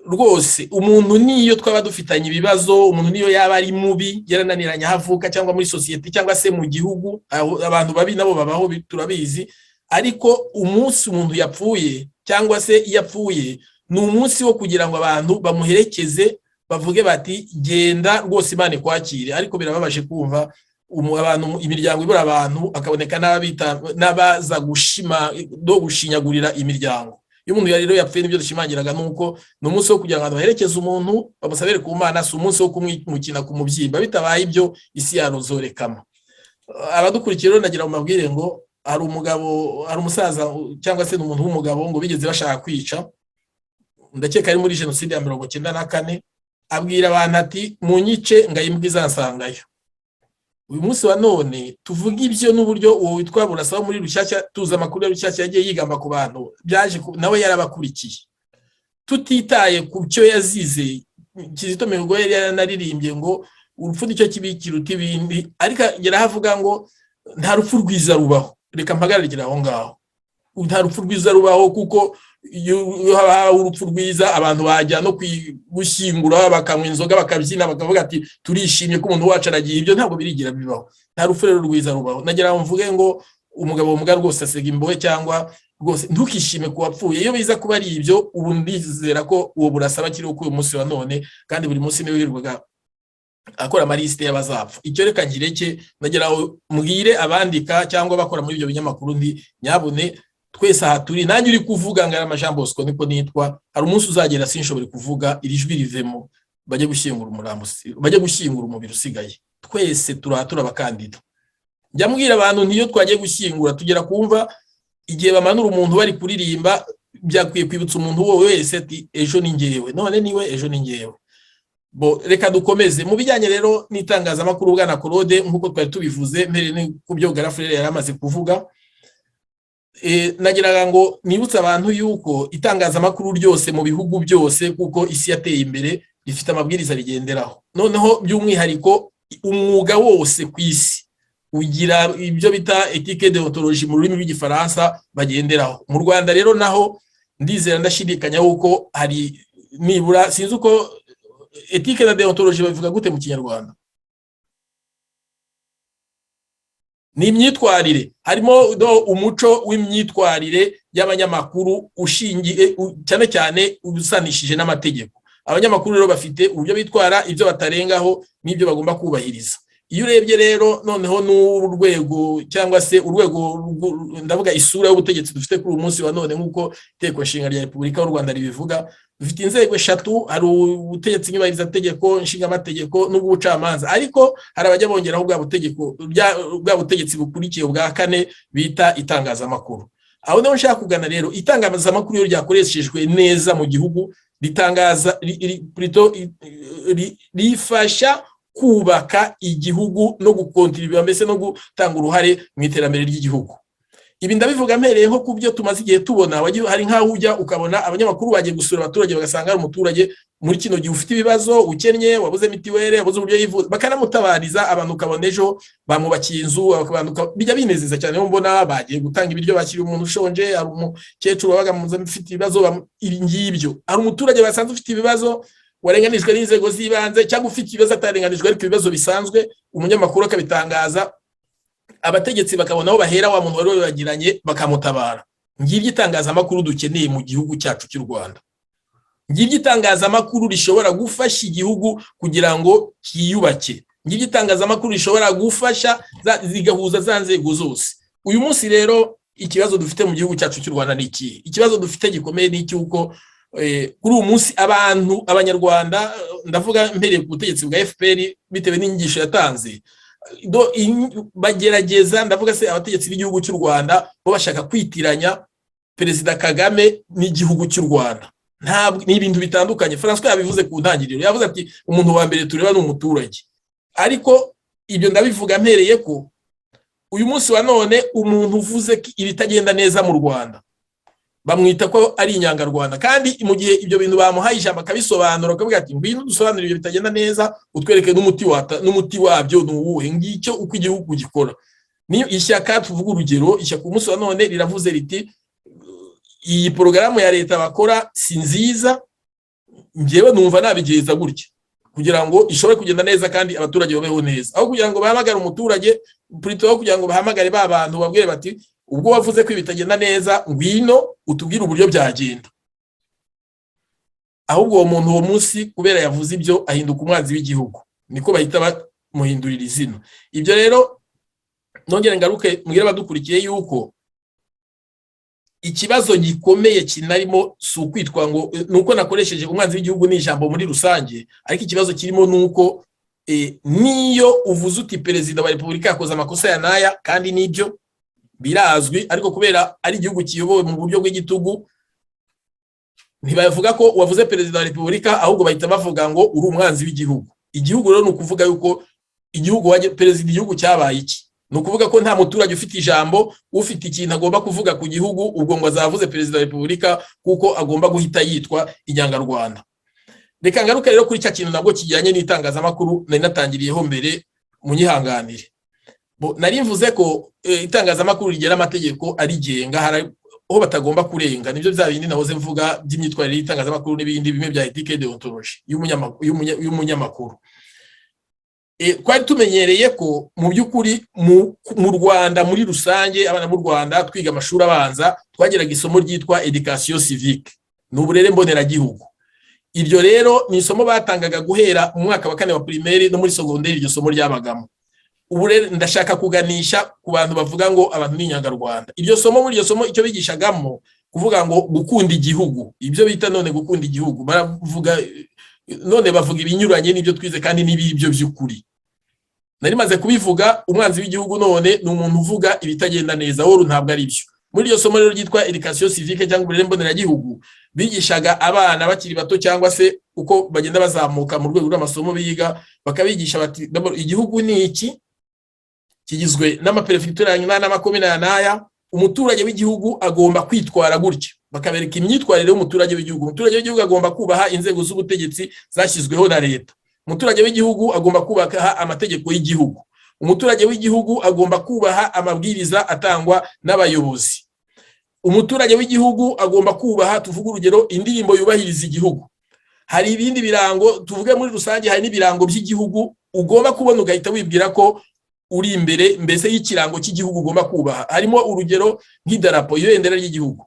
Rwose umuntu niyo twaba dufitanye ibibazo, umuntu niyo yaba ari mubi yarananiranye havuka cyangwa muri society cyangwa se mu gihugu, abantu babi nabo babaho turabizi, ariko umunsi umuntu yapfuye cyangwa se yapfuye ni umunsi wo kugira ngo abantu bamuherekeze bavuge bati genda rwose Imana ikwakire. Ariko birababaje kumva abantu imiryango ibura abantu akaboneka n'abaza gushinyagurira imiryango. Iyo umuntu rero yapfuye nibyo dushimangiraga nuko ni umunsi wo kugira ngo baherekeze umuntu bamusabire ku Mana, si umunsi wo kumwimukina ku mubyimba. Bitabaye ibyo isi yarozorekamo. Abadukurikiye rero nagira mabwire ngo hari umusaza cyangwa se umuntu w'umugabo ngo bigeze bashaka kwica, ndakeka ari muri jenoside ya 1994, abwira abantu ati munyice ngayimbwa izansangayo. Uyu munsi wa none tuvuga ibyo n'uburyo uwo witwa Burasa muri Rushyashya, tuza amakuru ya Rushyashya yagiye yigamba ku bantu byaje nawe yarabakurikiye, tutitaye ku cyo yazize. Kizito Mihigo yari yaranaririmbye ngo urupfu nicyo kibikira utibindi, ariko yarahavuga ngo nta rupfu rwiza rubaho. Reka mpagararira aho ngaho, nta rupfu rwiza rubaho, kuko iyo haba urupfu rwiza abantu bajya no gushyingura bakanywa inzoga bakabyina bakavuga ati turishimye ko umuntu wacu aragiye. Ibyo ntabwo birigira bibaho, nta rupfu rero rwiza rubaho. Nagira ngo mvuge ngo umugabo muga rwose asega imbohe, cyangwa rwose ntukishime ku wapfuye. Iyo biza kuba ari ibyo, ubu ndizera ko uwo Burasa bakiriho ku uyu munsi wa none, kandi buri munsi niwe wirirwaga akora amaliste y'abazapfa. Icyo reka ngireke nagira mbwire abandika cyangwa bakora muri ibyo binyamakuru ndi nyabune twese aha turi nanjye uri kuvuga ngara Jean Bosco niko nitwa, hari umunsi uzagera sinshobore kuvuga iri jwi rivemo bajye gushyingura umurambo, bajye gushyingura umubiri usigaye. Twese turatura abakandida. Njya mbwira abantu niyo twagiye gushyingura tugera kumva igihe bamanura umuntu bari kuririmba byakwiye kwibutsa umuntu wowe wese ati ejo ni ngewe, none niwe ejo ni ngewe. Bo reka dukomeze mu bijyanye rero n'itangazamakuru bwana Claude, nkuko twari tubivuze mbere ku byo Garafurere yari amaze kuvuga. Nagiraga ngo nibutse abantu yuko itangazamakuru ryose mu bihugu byose kuko isi yateye imbere rifite amabwiriza rigenderaho. Noneho by'umwihariko umwuga wose ku isi ugira ibyo bita ethique deontologie mu rurimi rw'igifaransa bagenderaho. Mu Rwanda rero naho ndizera ndashidikanya uko hari nibura sinzi uko ethique na deontologie bavuga gute mu Kinyarwanda. Ni imyitwarire, harimo umuco w'imyitwarire y'abanyamakuru ushingiye cyane cyane ubusanishije n'amategeko. Abanyamakuru rero bafite uburyo bitwara, ibyo batarengaho n'ibyo bagomba kubahiriza. Iyo urebye rero noneho n'urwego cyangwa se urwego ndavuga isura y'ubutegetsi dufite kuri uyu munsi wa none nk'uko Itegeko Nshinga rya Repubulika y'u Rwanda ribivuga, dufite inzego eshatu, hari ubutegetsi nyubahiriza tegeko, nshingaamategeko n'ubw'ubucamanza, ariko hari abajya bongeraho bwa butegetsi bukurikiye bwa kane bita itangazamakuru. Aho naho nshaka kugana rero, itangazamakuru iyo ryakoreshejwe neza mu gihugu ritangaza rifasha kubaka igihugu no gukontribua mbese no gutanga uruhare mu iterambere ry'igihugu. Ibi ndabivuga mpereye nko kubyo tumaze igihe tubona, hari nkaho ujya ukabona abanyamakuru bagiye gusura abaturage bagasanga ari umuturage muri kino gihe ufite ibibazo, ukennye, wabuze mitiwere, wabuze uburyo yivuza, bakanamutabariza, abantu ukabona ejo bamwubakiye inzu, bijya binezeza cyane mbona bagiye gutanga ibiryo bakiri umuntu ushonje, ari umukecuru wabaga mu nzu afite ibibazo ngibyo, ari umuturage basanzwe ufite ibibazo warenganijwe n'inzego z'ibanze cyangwa ufite ibibazo atarenganijwe ariko ibibazo bisanzwe, umunyamakuru akabitangaza, abategetsi bakabona aho bahera wa muntu wari bagiranye bakamutabara. Ngibyo itangazamakuru dukeneye mu gihugu cyacu cy'u Rwanda. Ngibyo itangazamakuru rishobora gufasha igihugu kugira ngo kiyubake. Ngibyo itangazamakuru rishobora gufasha zigahuza za nzego zose. Uyu munsi rero ikibazo dufite mu gihugu cyacu cy'u Rwanda ni iki? Ikibazo dufite gikomeye ni cyuko kuri uyu munsi abanyarwanda ndavuga mpereye ku butegetsi bwa FPR bitewe n'inyigisho yatanze bagerageza, ndavuga se abategetsi b'igihugu cy'u Rwanda bo bashaka kwitiranya Perezida Kagame n'igihugu cy'u Rwanda. Ntabwo ni ibintu bitandukanye. François yabivuze ku ntangiriro, yavuze ati umuntu wa mbere tureba ni umuturage. Ariko ibyo ndabivuga mpereye ko uyu munsi wa none umuntu uvuze ibitagenda neza mu Rwanda bamwita ko ari inyangarwanda, kandi mu gihe ibyo bintu bamuhaye ijambo akabisobanura akavuga ati ngwino dusobanurire ibyo bitagenda neza utwereke n'umuti wabyo n'uwuhe. Ngicyo uko igihugu gikora. Ni ishyaka tuvuga urugero, ishyaka umunsi wa none riravuze riti iyi porogaramu ya leta bakora si nziza, njyewe numva nabigeza gutya kugira ngo ishobore kugenda neza kandi abaturage babeho neza, aho kugira ngo bahamagare umuturage plutôt kugira ngo bahamagare ba bantu babwire bati ubwo wavuze ko bitagenda neza ngwino utubwire uburyo byagenda. Ahubwo uwo muntu uwo munsi kubera yavuze ibyo ahinduka umwanzi w'igihugu, niko bahita bamuhindurira izina. Ibyo rero nongere ngaruke mbwira abadukurikiye yuko ikibazo gikomeye kinarimo si ukwitwa ngo nuko nakoresheje umwanzi w'igihugu n'ijambo muri rusange, ariko ikibazo kirimo nuko niyo uvuze uti Perezida wa Repubulika yakoze amakosa ya naya kandi nibyo birazwi, ariko kubera ari igihugu kiyobowe mu buryo bw'igitugu ntibavuga ko wavuze Perezida wa Repubulika, ahubwo bahita bavuga ngo uri umwanzi w'igihugu. Igihugu rero ni ukuvuga yuko Perezida igihugu cyabaye iki? Ni ukuvuga ko nta muturage ufite ijambo, ufite ikintu agomba kuvuga ku gihugu, ubwo ngo azavuze Perezida wa Repubulika kuko agomba guhita yitwa inyangarwanda. Reka ngaruka rero kuri cya kintu nabwo kijyanye n'itangazamakuru nari natangiriyeho mbere, munyihanganire. Nari mvuze ko itangazamakuru rigera amategeko arigenga, aho batagomba kurenga. Nibyo bya bindi nahoze mvuga by'imyitwarire y'itangazamakuru n'ibindi bimwe bya ethique deontologie y'umunyamakuru. Twari tumenyereye ko mu by'ukuri mu Rwanda muri rusange, abana b'u Rwanda twiga amashuri abanza twageraga isomo ryitwa education civique, n'uburere mboneragihugu. iryo rero ni isomo batangaga guhera mu mwaka wa 4 wa primaire no muri secondaire iryo somo ryabagamo. Ubu rero ndashaka kuganisha ku bantu bavuga ngo abantu ni inyangarwanda. Iryo somo muri iryo somo icyo bigishagamo kuvuga ngo gukunda igihugu, ibyo bita none gukunda igihugu, baravuga none bavuga ibinyuranye n'ibyo twize kandi n'ibyo by'ukuri. Nari maze kubivuga, umwanzi w'igihugu none ni umuntu uvuga ibitagenda neza, wowe ntabwo ari byo. Muri iyo somo rero ryitwa education civique cyangwa uburere mboneragihugu, bigishaga abana bakiri bato cyangwa se uko bagenda bazamuka mu rwego rw'amasomo biga, bakabigisha bati igihugu ni iki, kigizwe n'amaperefegitura n'amakomine n'aya, umuturage w'igihugu agomba kwitwara gutya, bakabereka imyitwarire y'umuturage w'igihugu. Umuturage w'igihugu agomba kubaha inzego z'ubutegetsi zashyizweho na leta. Umuturage w'igihugu agomba kubaha amategeko y'igihugu. Umuturage w'igihugu agomba kubaha amabwiriza atangwa n'abayobozi. Umuturage w'igihugu agomba kubaha, tuvuga urugero, indirimbo yubahiriza igihugu. Hari ibindi birango, tuvuge muri rusange, hari n'ibirango by'igihugu ugomba kubona ugahita wibwira ko uri imbere mbese y'ikirango cy'igihugu ugomba kubaha. Harimo urugero nk'idarapo, ibendera ry'igihugu.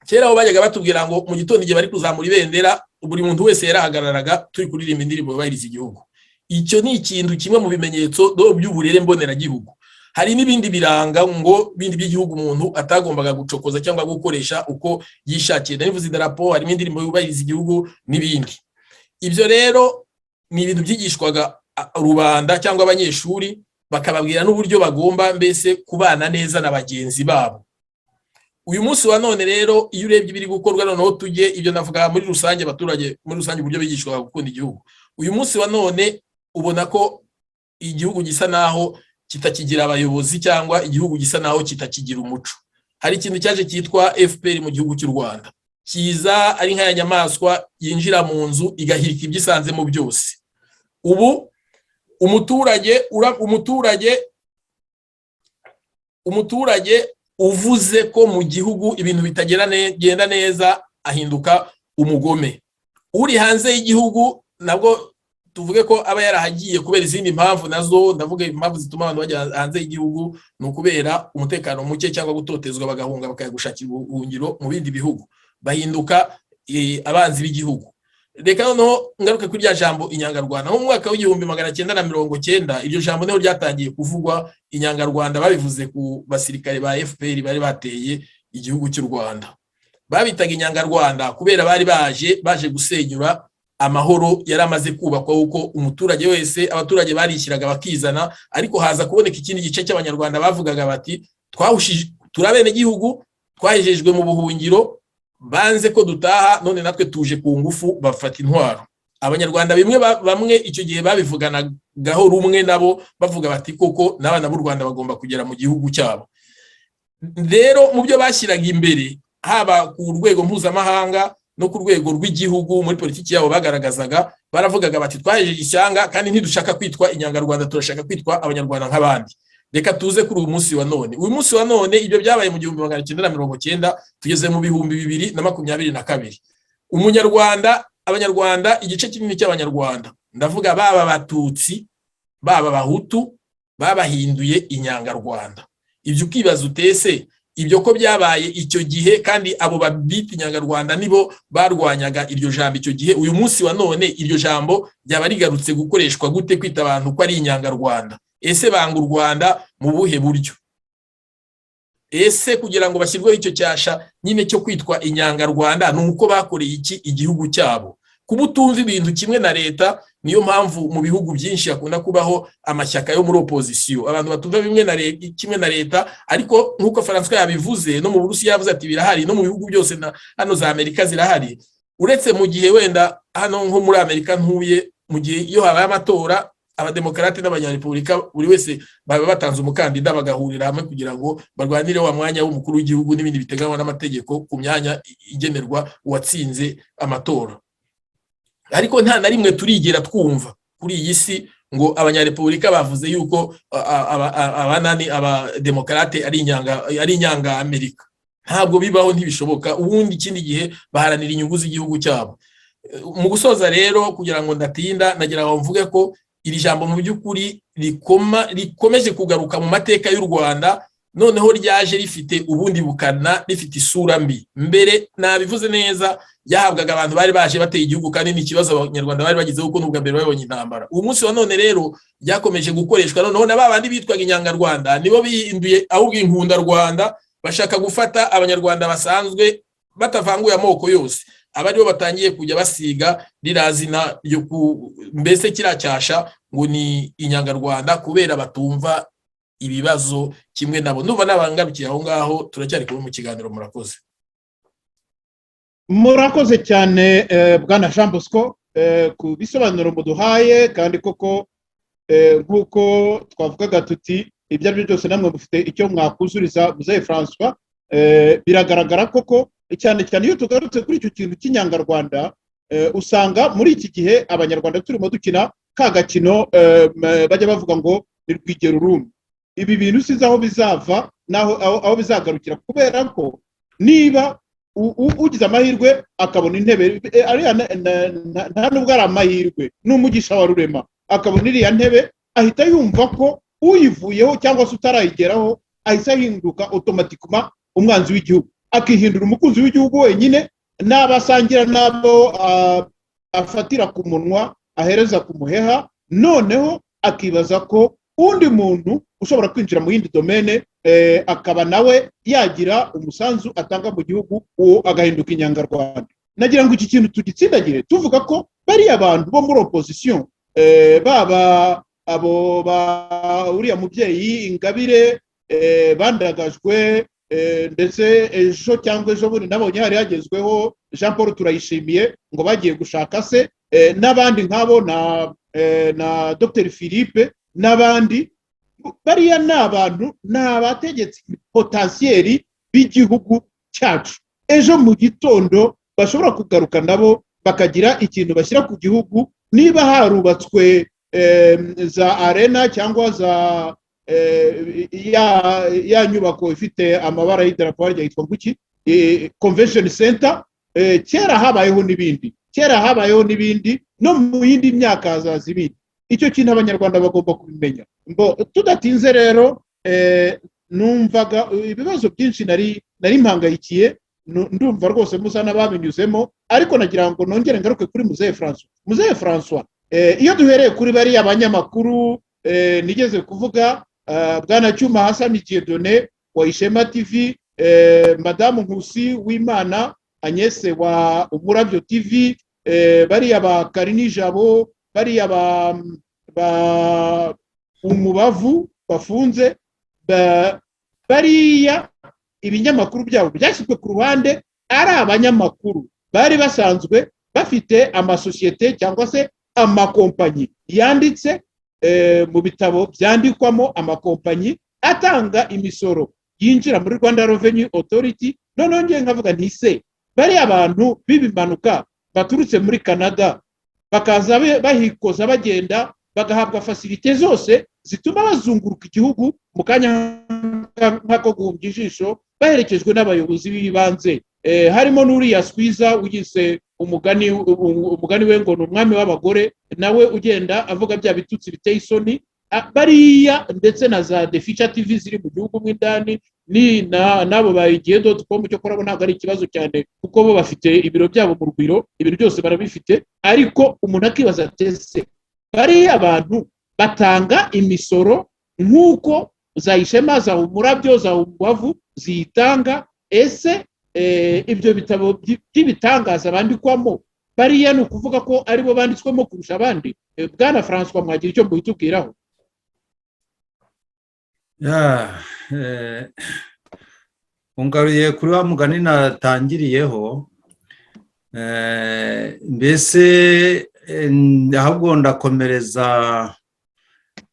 Kera aho bajyaga batubwira ngo mu gitondo igihe bari kuzamura ibendera, buri muntu wese yarahagararaga turi kuririmba indirimbo yubahiriza igihugu. Icyo ni ikintu kimwe mu bimenyetso by'uburere mboneragihugu. Hari n'ibindi biranga ngo bindi by'igihugu umuntu atagombaga gucokoza cyangwa gukoresha uko yishakiye. Ndavuze idarapo, harimo indirimbo yubahiriza igihugu n'ibindi. Ibyo rero ni ibintu byigishwaga rubanda cyangwa abanyeshuri, bakababwira n'uburyo bagomba mbese kubana neza na bagenzi babo. Uyu munsi wa none rero iyo urebye ibiri gukorwa noneho tujye ibyo navuga muri rusange, abaturage muri rusange uburyo bigishwa gukunda igihugu. Uyu munsi wa none ubona ko igihugu gisa naho kitakigira abayobozi cyangwa igihugu gisa naho kitakigira umuco. Hari ikintu cyaje cyitwa FPR mu gihugu cy'u Rwanda, kiza ari nk'aya nyamaswa yinjira mu nzu igahirika ibyisanzemo byose. Ubu umuturage uvuze ko mu gihugu ibintu bitagenda neza ahinduka umugome. Uri hanze y'igihugu nabwo tuvuge ko aba yarahagiye kubera izindi mpamvu, nazo ndavuga impamvu zituma abantu bajya hanze y'igihugu ni ukubera umutekano muke cyangwa gutotezwa, bagahunga bakayagushakira ubuhungiro mu bindi bihugu, bahinduka abanzi b'igihugu. Reka noneho ngaruke kuri rya jambo inyangarwanda. Mu mwaka w'1990 iryo jambo niho ryatangiye kuvugwa. Inyangarwanda babivuze ku basirikare ba FPR bari bateye igihugu cy'u Rwanda. Babitaga inyangarwanda kubera bari baje gusenyura amahoro yaramaze kubakwa, uko umuturage wese, abaturage barishyiraga bakizana, ariko haza kuboneka ikindi gice cy'abanyarwanda bavugaga bati twahushije turabene igihugu, twahejejwe mu buhungiro, banze ko dutaha, none natwe tuje ku ngufu, bafata intwaro. Abanyarwanda bamwe icyo gihe babivuganagaho rumwe nabo, bavuga bati koko n'abana b'u Rwanda bagomba kugera mu gihugu cyabo. Rero mu byo bashyiraga imbere, haba ku rwego mpuzamahanga no ku rwego rw'igihugu, muri politiki yabo bagaragazaga, baravugaga bati twahejeje ishyanga kandi ntidushaka kwitwa inyangarwanda, turashaka kwitwa abanyarwanda nk'abandi. Reka tuze kuri uyu munsi wa none. Uyu munsi wa none ibyo byabaye mu 1990, tugeze mu 2022. Umunyarwanda, abanyarwanda, igice kinini cy'abanyarwanda, ndavuga baba Abatutsi, baba Abahutu, babahinduye inyangarwanda. Ibyo ukibaza utese ibyo ko byabaye icyo gihe, kandi abo babita inyangarwanda nibo barwanyaga iryo jambo icyo gihe. Uyu munsi wa none iryo jambo ryaba rigarutse gukoreshwa gute, kwita abantu ko ari inyangarwanda? Ese banga u Rwanda mu buhe buryo? Ese kugira ngo bashyirweho icyo cyasha nyine cyo kwitwa inyangarwanda ni uko bakoreye iki igihugu cyabo? Kuba utumva ibintu kimwe na leta, niyo mpamvu mu bihugu byinshi hakunda kubaho amashyaka yo muri opposition, abantu batumva bimwe na kimwe na leta. Ariko nk'uko François yabivuze, no mu Burusiya yavuze ati birahari, no mu bihugu byose hano za Amerika zirahari. Uretse mu gihe wenda hano nko muri Amerika ntuye, mu gihe iyo habaye amatora, abademokarate n'abanyarepublika buri wese baba batanze umukandida, bagahurira hamwe kugira ngo barwanire wa mwanya w'umukuru w'igihugu n'ibindi biteganywa n'amategeko ku myanya igenerwa uwatsinze amatora. Ariko nta na rimwe turigera twumva kuri iyi si ngo abanyarepublika bavuze yuko abademokarate ari inyanga Amerika. Ntabwo bibaho, ntibishoboka. Ubundi ikindi gihe baharanira inyungu z'igihugu cyabo. Mu gusoza rero, kugira ngo ndatinda, nagira ngo mvuge ko iri jambo mu by'ukuri rikomeje kugaruka mu mateka y'u Rwanda noneho ryaje rifite ubundi bukana, rifite isura mbi. Mbere nabivuze neza, yahabwaga abantu bari baje bateye igihugu kandi ni ikibazo abanyarwanda bari bagizeho kuko n'ubwa mbere babonye intambara. Uyu munsi wa none rero ryakomeje gukoreshwa, noneho na babandi bitwaga inyangarwanda nibo bihinduye ahubwo inkundarwanda, bashaka gufata abanyarwanda basanzwe batavanguye amoko yose, abaribo batangiye kujya basiga rirazina ryo mbese kiracyasha ngo ni inyangarwanda kubera batumva ibibazo kimwe nabo. Ndumva nabangarukiye aho ngaho, turacyari kumwe mu kiganiro. Murakoze cyane bwana Jean Bosco ku bisobanuro muduhaye, kandi koko nk'uko twavugaga tuti ibyo ari byo byose namwe mufite icyo mwakuzuriza Muzehe François. Biragaragara koko cyane cyane iyo tugarutse kuri icyo kintu cy'inyangarwanda, usanga muri iki gihe abanyarwanda turimo dukina ka gakino bajya bavuga ngo ni rwigero rumwe. Ibi bintu size aho bizava aho bizagarukira, kubera ko niba ugize amahirwe akabona intebe nta nubwo ari amahirwe, n'umugisha wa rurema, akabona iriya ntebe ahita yumva ko uyivuyeho cyangwa se utarayigeraho ahita ahinduka automatikuma umwanzi w'igihugu, akihindura umukunzi w'igihugu wenyine, n'abasangira nabo afatira ku munwa ahereza ku muheha, noneho akibaza ko undi muntu ushobora kwinjira mu yindi domene akaba nawe yagira umusanzu atanga mu gihugu, uwo agahinduka inyangarwanda. Nagira ngo iki kintu tugitsindagire tuvuga ko bari abantu bo muri opposition, baba abo uriya mubyeyi Ingabire bandagajwe, ndetse ejo cyangwa ejo bundi nabonye hari hagezweho Jean Paul Turayishimiye ngo bagiye gushaka se, n'abandi nk'abo na Dr Philippe n'abandi. Bariya ni abantu, ni abategetsi potentieli b'igihugu cyacu. Ejo mu gitondo bashobora kugaruka nabo bakagira ikintu bashyira ku gihugu, niba harubatswe za arena cyangwa za ya nyubako ifite amabara y'idarapo yitwa nguki, convention center. Kera habayeho n'ibindi, no mu yindi myaka hazaza ibindi. Icyo kintu abanyarwanda bagomba kubimenya. Tudatinze rero, numvaga ibibazo byinshi nari mpangayikiye, ndumva rwose musa n'ababinyuzemo, ariko nagira ngo nongere ngaruke kuri Muzehe François. Muzehe François, iyo duhereye kuri bariya abanyamakuru nigeze kuvuga, bwana Cyuma Hassan Dieudonné wa Ishema TV, Madame Nkusi Wimana Agnes wa Umurabyo TV, bariya ba Karini Jabo, bariya ba Umubavu bafunze, bariya ibinyamakuru byabo byashyizwe ku ruhande. Ari abanyamakuru bari basanzwe bafite amasosiyete cyangwa se amakompanyi yanditse mu bitabo byandikwamo, amakompanyi atanga imisoro yinjira muri Rwanda Revenue Authority. Noneho ngiye nkavuga nti se bari abantu bibimanuka baturutse muri Canada bakaza bahikoza bagenda bagahabwa facilite zose zituma bazunguruka igihugu mu kanya nkako guhumbya ijisho, baherekejwe n'abayobozi b'ibanze, harimo n'uriya Squeezer ugise umugani we ngo ni umwami w'abagore, nawe ugenda avuga bya bitutsi biteye isoni. Bariya ndetse na za The Future TV ziri mu gihugu mw'indani, ni nabo bayigiye.com, cyo korabo ntabwo ari ikibazo cyane kuko bo bafite ibiro byabo mu Rugwiro, ibiro byose barabifite. Ariko umuntu akibaza atese bariya abantu batanga imisoro nk'uko za Ishema, za Umurabyo, za Umubavu ziyitanga. Ese ibyo bitabo by'ibitangaza bandikwamo, bariya ni ukuvuga ko aribo banditswemo kurusha abandi? Bwana François, mwagira icyo muhitubwiraho? Ungaruye kuri wa mugani natangiriyeho, mbese ahubwo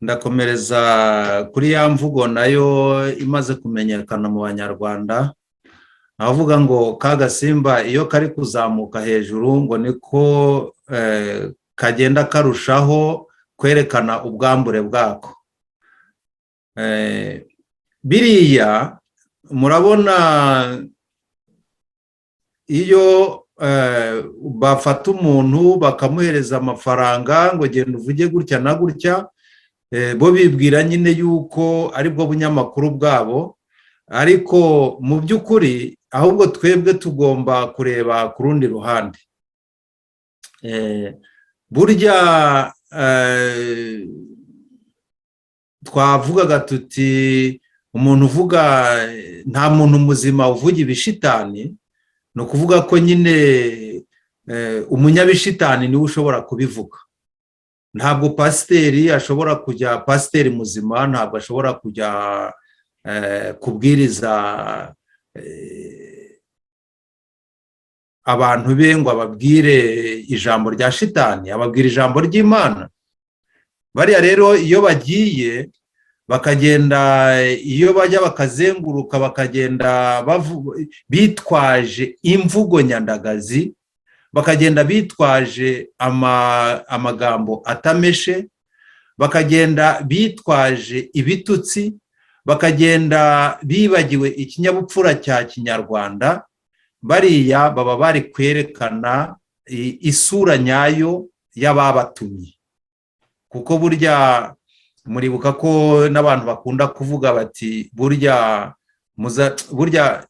ndakomereza kuri ya mvugo nayo imaze kumenyekana mu Banyarwanda, avuga ngo ka gasimba iyo kari kuzamuka hejuru ngo niko kagenda karushaho kwerekana ubwambure bwako. Biriya murabona iyo bafata umuntu bakamuhereza amafaranga ngo genda uvuge gutya na gutya, bo bibwira nyine yuko ari bwo bunyamakuru bwabo, ariko mu by'ukuri ahubwo twebwe tugomba kureba ku rundi ruhande. Burya twavugaga tuti umuntu uvuga nta muntu muzima uvuga ibishitani, ni ukuvuga ko nyine umunyabishitani niwe ushobora kubivuga. Ntabwo pasiteri ashobora kujya, pasiteri muzima ntabwo ashobora kujya kubwiriza abantu be ngo ababwire ijambo rya shitani, ababwira ijambo ry'Imana. Bariya rero iyo bagiye bakagenda, iyo bajya bakazenguruka bakagenda bitwaje imvugo nyandagazi, bakagenda bitwaje amagambo atameshe, bakagenda bitwaje ibitutsi, bakagenda bibagiwe ikinyabupfura cya Kinyarwanda, bariya baba bari kwerekana isura nyayo y'ababatumye. Kuko burya muribuka ko n'abantu bakunda kuvuga bati burya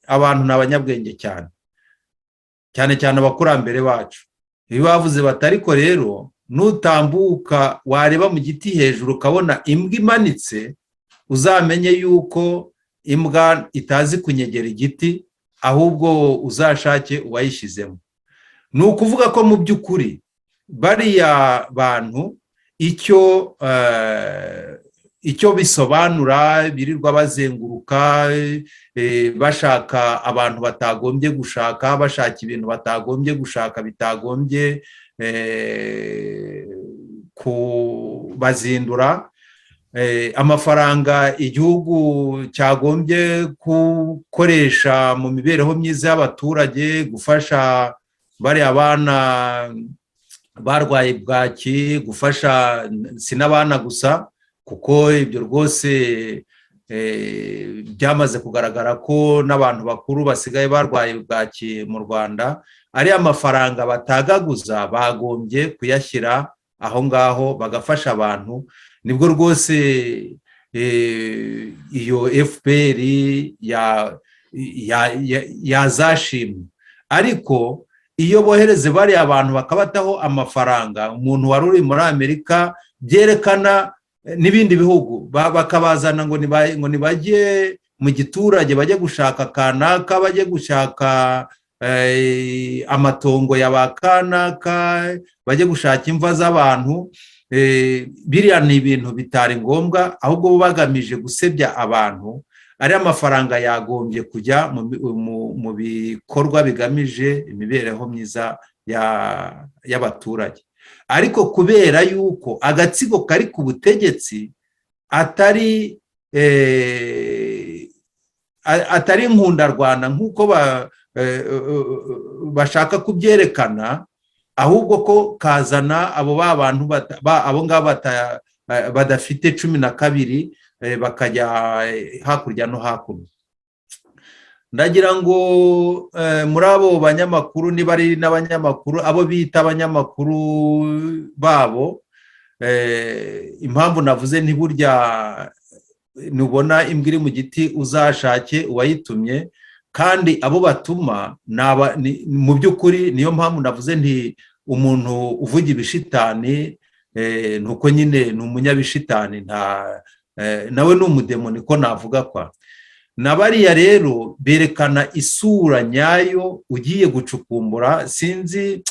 abantu ni abanyabwenge cyane cyane abakurambere bacu. Iyo bavuze bati ariko rero nutambuka wareba mu giti hejuru ukabona imbwa imanitse, uzamenye yuko imbwa itazi kunyegera igiti, ahubwo uzashake uwayishyizemo. Ni ukuvuga ko mu by'ukuri bariya bantu icyo bisobanura, birirwa bazenguruka bashaka abantu batagombye gushaka, bashaka ibintu batagombye gushaka, bitagombye kubazindura, amafaranga igihugu cyagombye gukoresha mu mibereho myiza y'abaturage, gufasha bariya bana barwaye bwaki, gufasha si n'abana gusa, kuko ibyo rwose byamaze kugaragara ko n'abantu bakuru basigaye barwaye bwaki mu Rwanda. Ariya mafaranga batagaguza bagombye kuyashyira aho ngaho bagafasha abantu. Nibwo rwose iyo FPR yazashimwe. Ariko iyo bohereze bariya abantu bakabataho amafaranga, umuntu wari uri muri Amerika, byerekana n'ibindi bihugu bakabazana ngo nibajye mu giturage, bajye gushaka kanaka, bajye gushaka amatongo ya bakanaka, bajye gushaka imva z'abantu. Biriya ni ibintu bitari ngombwa, ahubwo bagamije gusebya abantu. Ari amafaranga yagombye kujya mu bikorwa bigamije imibereho myiza y'abaturage. Ariko kubera yuko agatsiko kari ku butegetsi atari nkundarwanda nk'uko bashaka kubyerekana, ahubwo ko kazana abo bantu abo ngabo badafite 12 bakajya hakurya no hakuno. Ndagira ngo muri abo banyamakuru, niba ari n'abanyamakuru, abo bita abanyamakuru babo, impamvu navuze ntiburya nubona imbwa iri mu giti uzashake uwayitumye, kandi abo batuma mu by'ukuri niyo mpamvu navuze nti umuntu uvuga ibishitani nuko nyine ni umunyabishitani, nawe ni umudemoni ko navuga kwa. Na bariya rero berekana isura nyayo ugiye gucukumbura. Sinzi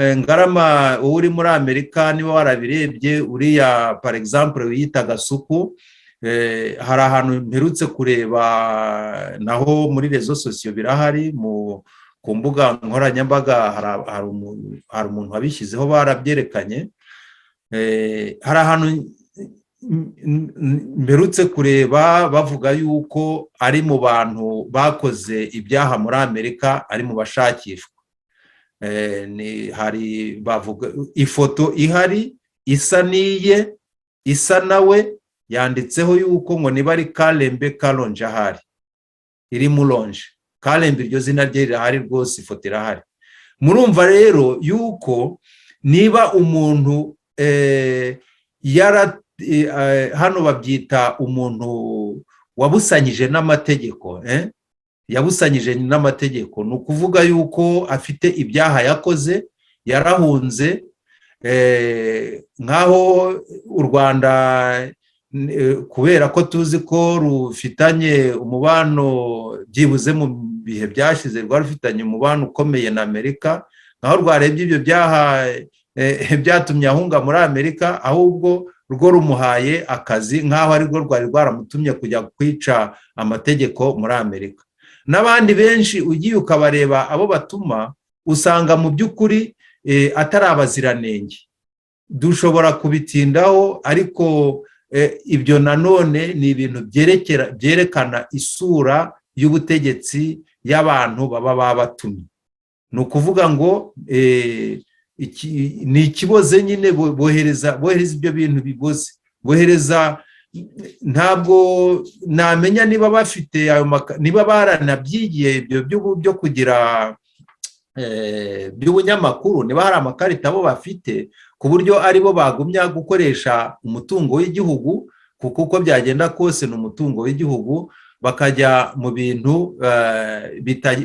Ngarama uri muri Amerika niba warabirebye, uriya par exemple wiyita Gasuku, hari ahantu mperutse kureba naho muri rezo sosiyo birahari, ku mbuga nkoranyambaga hari umuntu wabishyizeho barabyerekanye. Hari ahantu mperutse kureba bavuga yuko ari mu bantu bakoze ibyaha muri Amerika, ari mu bashakishwa. Hari bavuga ifoto ihari isa niye, isa nawe, yanditseho yuko ngo niba ari Kalembe Kalonje ahari, iri Mulonje. Kalembe iryo zina rye rirahari rwose, ifoto irahari. Murumva rero yuko niba umuntu hano babyita umuntu wabusanyije n'amategeko, yabusanyije n'amategeko. Ni ukuvuga yuko afite ibyaha yakoze, yarahunze, nk'aho u Rwanda kubera ko tuzi ko rufitanye umubano, byibuze mu bihe byashize rwari rufitanye umubano ukomeye na Amerika, nk'aho rwarebye ibyo byaha byatumye ahunga muri Amerika, ahubwo rwo rumuhaye akazi nk'aho ari rwo rwari rwaramutumye kujya kwica amategeko muri Amerika. N'abandi benshi ugiye ukabareba abo batuma, usanga mu by'ukuri atari abaziranenge. Dushobora kubitindaho, ariko ibyo nanone ni ibintu byerekana isura y'ubutegetsi y'abantu baba babatumye. Ni ukuvuga ngo ni ikiboze nyine, bohereza ibyo bintu biboze, bohereza. Ntabwo namenya niba bafite niba baranabyigiye ibyo byo kugira by'ubunyamakuru, niba hari amakarita bo bafite ku buryo aribo bagumya gukoresha umutungo w'igihugu, kuko uko byagenda kose ni umutungo w'igihugu, bakajya mu bintu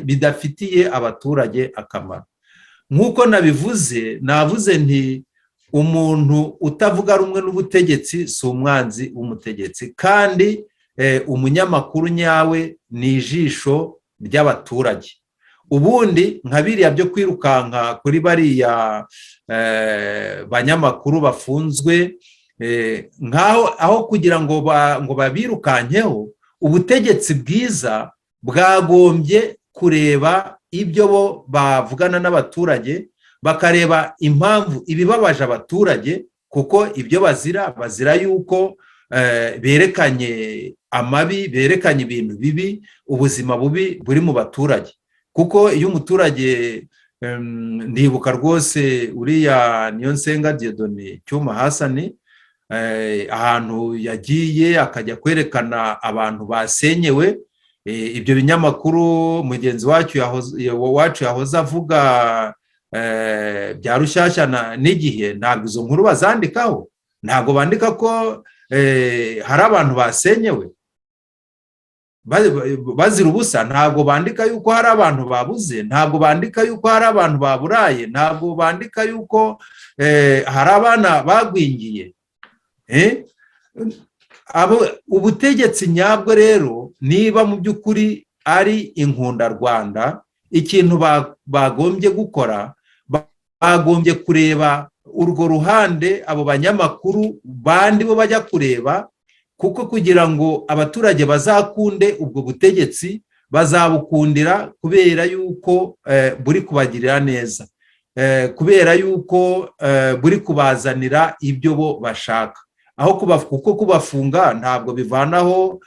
bidafitiye abaturage akamaro. Nk'uko navuze nti umuntu utavuga rumwe n'ubutegetsi si umwanzi w'umutegetsi, kandi umunyamakuru nyawe ni ijisho ry'abaturage. Ubundi nka biriya byo kwirukanka kuri bariya banyamakuru bafunzwe, nk'aho aho kugira ngo babirukankeho, ubutegetsi bwiza bwagombye kureba ibyo bo bavugana n'abaturage, bakareba impamvu ibibabaje abaturage, kuko ibyo bazira yuko berekanye amabi, berekanye ibintu bibi, ubuzima bubi buri mu baturage. Kuko iyo umuturage, ndibuka rwose uriya Niyonsenga Dieudonné Cyuma Hassan, ahantu yagiye akajya kwerekana abantu basenyewe, ibyo binyamakuru mugenzi wacu yahoze avuga bya Rushyashya n'Igihe, ntabwo izo nkuru bazandikaho, ntabwo bandika ko hari abantu basenyewe bazira ubusa, ntabwo bandika yuko hari abantu babuze, ntabwo bandika yuko hari abantu baburaye, ntabwo bandika yuko hari abana bagwingiye. Ubutegetsi nyabwo rero, niba mu by'ukuri ari inkundarwanda, ikintu bagombye gukora, bagombye kureba urwo ruhande abo banyamakuru bandi bo bajya kureba, kuko kugira ngo abaturage bazakunde ubwo butegetsi, bazabukundira kubera yuko buri kubagirira neza, kubera yuko buri kubazanira ibyo bo bashaka, aho kuko kubafunga ntabwo bivanaho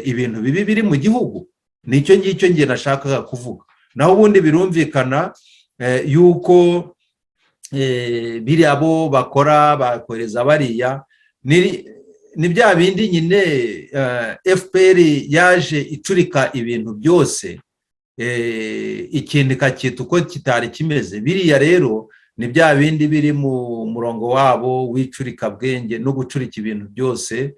ibintu bibi biri mu gihugu. Nicyo ngicyo ngiye nashakaga kuvuga. Naho ubundi birumvikana yuko biriya bo bakora, bakoreza bariya, ni bya bindi nyine FPR yaje icurika ibintu byose, ikindi kacyita uko kitari kimeze. Biriya rero ni bya bindi biri mu murongo wabo w'icurika bwenge no gucurika ibintu byose,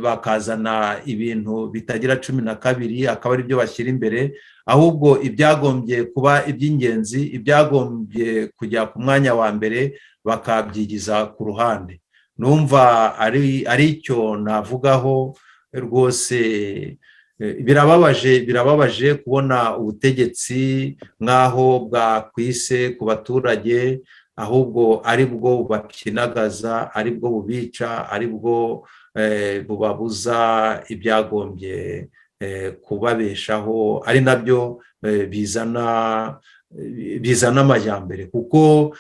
bakazana ibintu bitagira 12, akaba ari byo bashyira imbere, ahubwo ibyagombye kuba iby'ingenzi, ibyagombye kujya ku mwanya wa mbere bakabyigiza ku ruhande. Numva ari icyo navugaho rwose. Birababaje kubona ubutegetsi nk'aho bwakwise ku baturage, ahubwo ari bwo bakinagaza, ari bwo bubica, ari bwo bubabuza ibyagombye kubabeshaho, ari nabyo bizana amajyambere. Kuko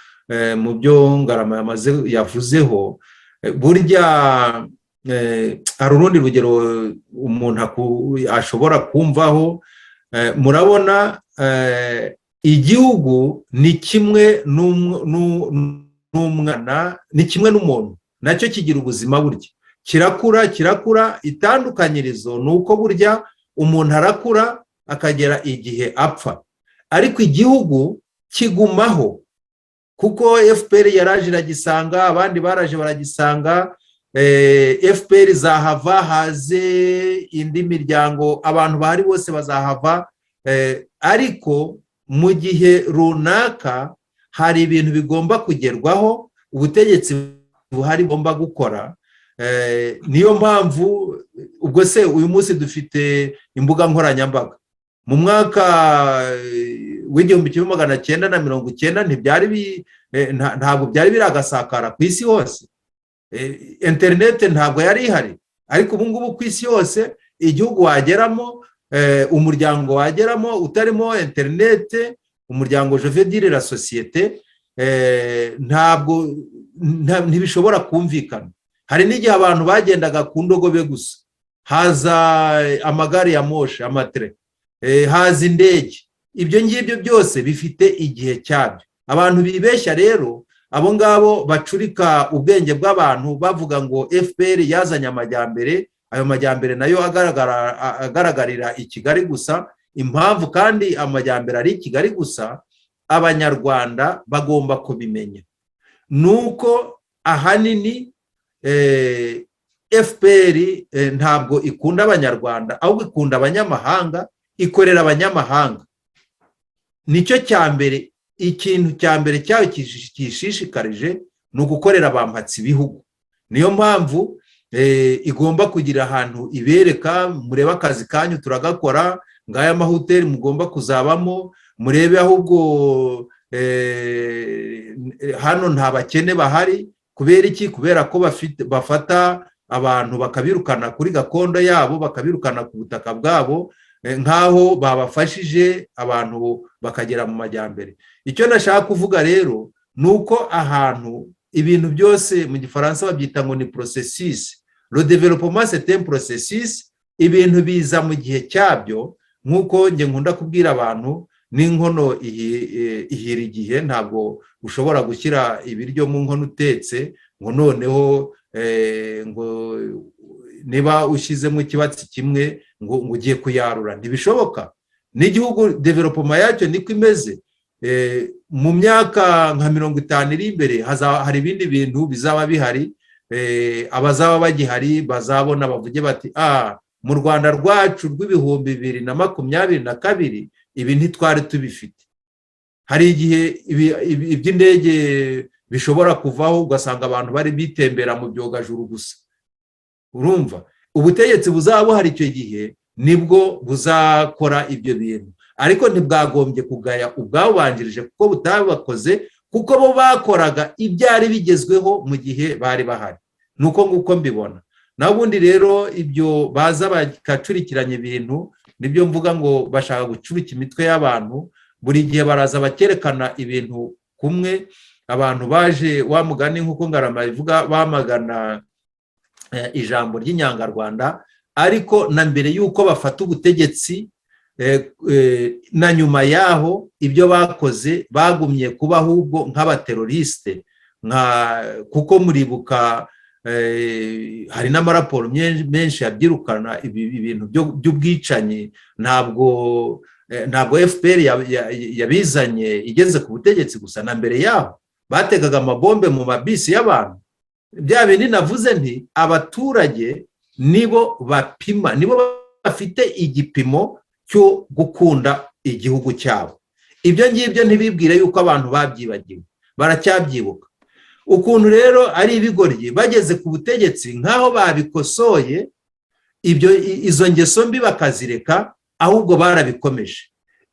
mu byo Ngarama yavuzeho, burya hari urundi rugero umuntu ashobora kumvaho. Murabona, igihugu ni kimwe n'umwana, ni kimwe n'umuntu, nacyo kigira ubuzima burya, kirakura. Itandukanyirizo ni uko burya umuntu arakura akagera igihe apfa, ariko igihugu kigumaho, kuko FPR yaraje iragisanga, abandi baraje baragisanga, FPR zahava haze indi miryango, abantu bahari bose bazahava, ariko mu gihe runaka hari ibintu bigomba kugerwaho, ubutegetsi buhari bugomba gukora. Niyo mpamvu ubwo se uyu munsi dufite imbuga nkoranyambaga. Mu mwaka w'1990 ntabwo byari biragasakara ku isi hose, interineti ntabwo yari ihari, ariko ubu ngubu ku isi yose igihugu wageramo, umuryango wageramo utarimo interineti, umuryango je veux dire la société, ntabwo ntibishobora kumvikana. Hari n'igihe abantu bagendaga ku ndogobe gusa, haza amagare ya moshi, amatere, haza indege. Ibyo ngibyo byose bifite igihe cyabyo. Abantu bibeshya rero, abo ngabo bacurika ubwenge bw'abantu bavuga ngo FPR yazanye amajyambere, ayo majyambere nayo agaragarira i Kigali gusa. Impamvu kandi amajyambere ari i Kigali gusa, abanyarwanda bagomba kubimenya, nuko ahanini FPR ntabwo ikunda abanyarwanda, ahubwo ikunda abanyamahanga, ikorera abanyamahanga. Nicyo cya mbere, ikintu cya mbere cyayo kishishikarije ni ugukorera abampatsi ibihugu. Niyo mpamvu igomba kugira ahantu ibereka, murebe akazi kanyu turagakora, ngaya mahoteli mugomba kuzabamo, murebe ahubwo hano nta bakene bahari. Kubera iki? Kubera ko bafata abantu bakabirukana kuri gakondo yabo, bakabirukana ku butaka bwabo, nkaho babafashije abantu bakagera mu majyambere. Icyo nashaka kuvuga rero nuko ahantu ibintu byose mu gifaransa babyita ngo ni processus. Le développement c'est un processus, ibintu biza mu gihe cyabyo. Nkuko nge nkunda kubwira abantu, n'inkono ihira igihe. Ntabwo ushobora gushyira ibiryo mu nkono utetse ngo noneho ngo niba ushyizemo ikibatsi kimwe ngo ugiye kuyarura, ntibishoboka. N'igihugu development yacyo niko imeze. Mu myaka nka 50 iri imbere hari ibindi bintu bizaba bihari, abazaba bagihari bazabona bavuge bati mu Rwanda rwacu rw'ibihumbi 2022 ibi ntitwari tubifite. Hari igihe iby'indege bishobora kuvaho ugasanga abantu bari bitembera mu byogajuru gusa. Urumva, ubutegetsi buzaba buhari icyo gihe nibwo buzakora ibyo bintu, ariko ntibwagombye kugaya ubwabanjirije kuko butabakoze, kuko bo bakoraga ibyari bigezweho mu gihe bari bahari. Nuko nguko mbibona. Nabundi rero ibyo baza bakacurikiranya ibintu, nibyo mvuga ngo bashaka gucurika imitwe y'abantu. Buri gihe baraza bakerekana ibintu kumwe. Abantu baje wa mugani nkuko Ngarama ivuga, bamagana ijambo ry'inyangarwanda, ariko na mbere yuko bafata ubutegetsi na nyuma yaho ibyo bakoze bagumye kuba ahubwo nk'abateroriste, kuko muribuka hari n'amaraporo menshi yabyirukana ibintu by'ubwicanyi. Ntabwo FPR yabizanye igeze ku butegetsi gusa, na mbere yaho bategaga amabombe mu mabisi y'abantu. Bya bindi navuze nti abaturage nibo bapima, nibo bafite igipimo cyo gukunda igihugu cyabo. Ibyo ngibyo ntibibwire yuko abantu babyibagiwe, baracyabyibuka. Ukuntu rero ari ibigoryi bageze ku butegetsi nkaho babikosoye, izo ngeso mbi bakazireka, ahubwo barabikomeje.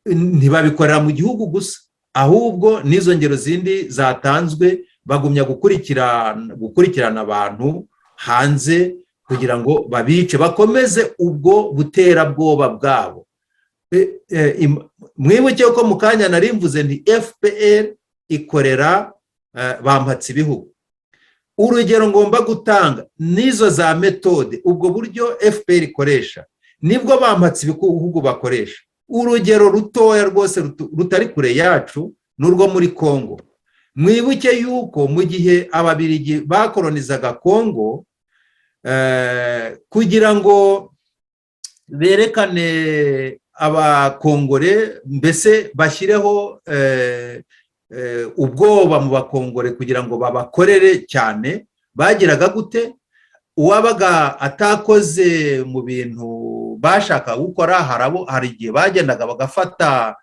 Ntibabikorera mu gihugu gusa, ahubwo n'izo ngero zindi zatanzwe bagumya gukurikirana abantu hanze kugira ngo babice, bakomeze ubwo buterabwoba bwabo. Mwibuke ko mu kanya nari mvuze nti FPR ikorera bampatse ibihugu. Urugero ngomba gutanga nizo za metode, ubwo buryo FPR ikoresha nibwo bampatse ibihugu bakoresha. Urugero rutoya rwose rutari kure yacu n'urwo muri Kongo. Mwibuke yuko mu gihe ababirigi bakolonizaga Kongo, kugira ngo berekane abakongore, mbese bashyireho ubwoba mu bakongore kugira ngo babakorere cyane, bagiraga gute? uwabaga atakoze mu bintu bashaka gukora, hari igihe bagendaga bagafata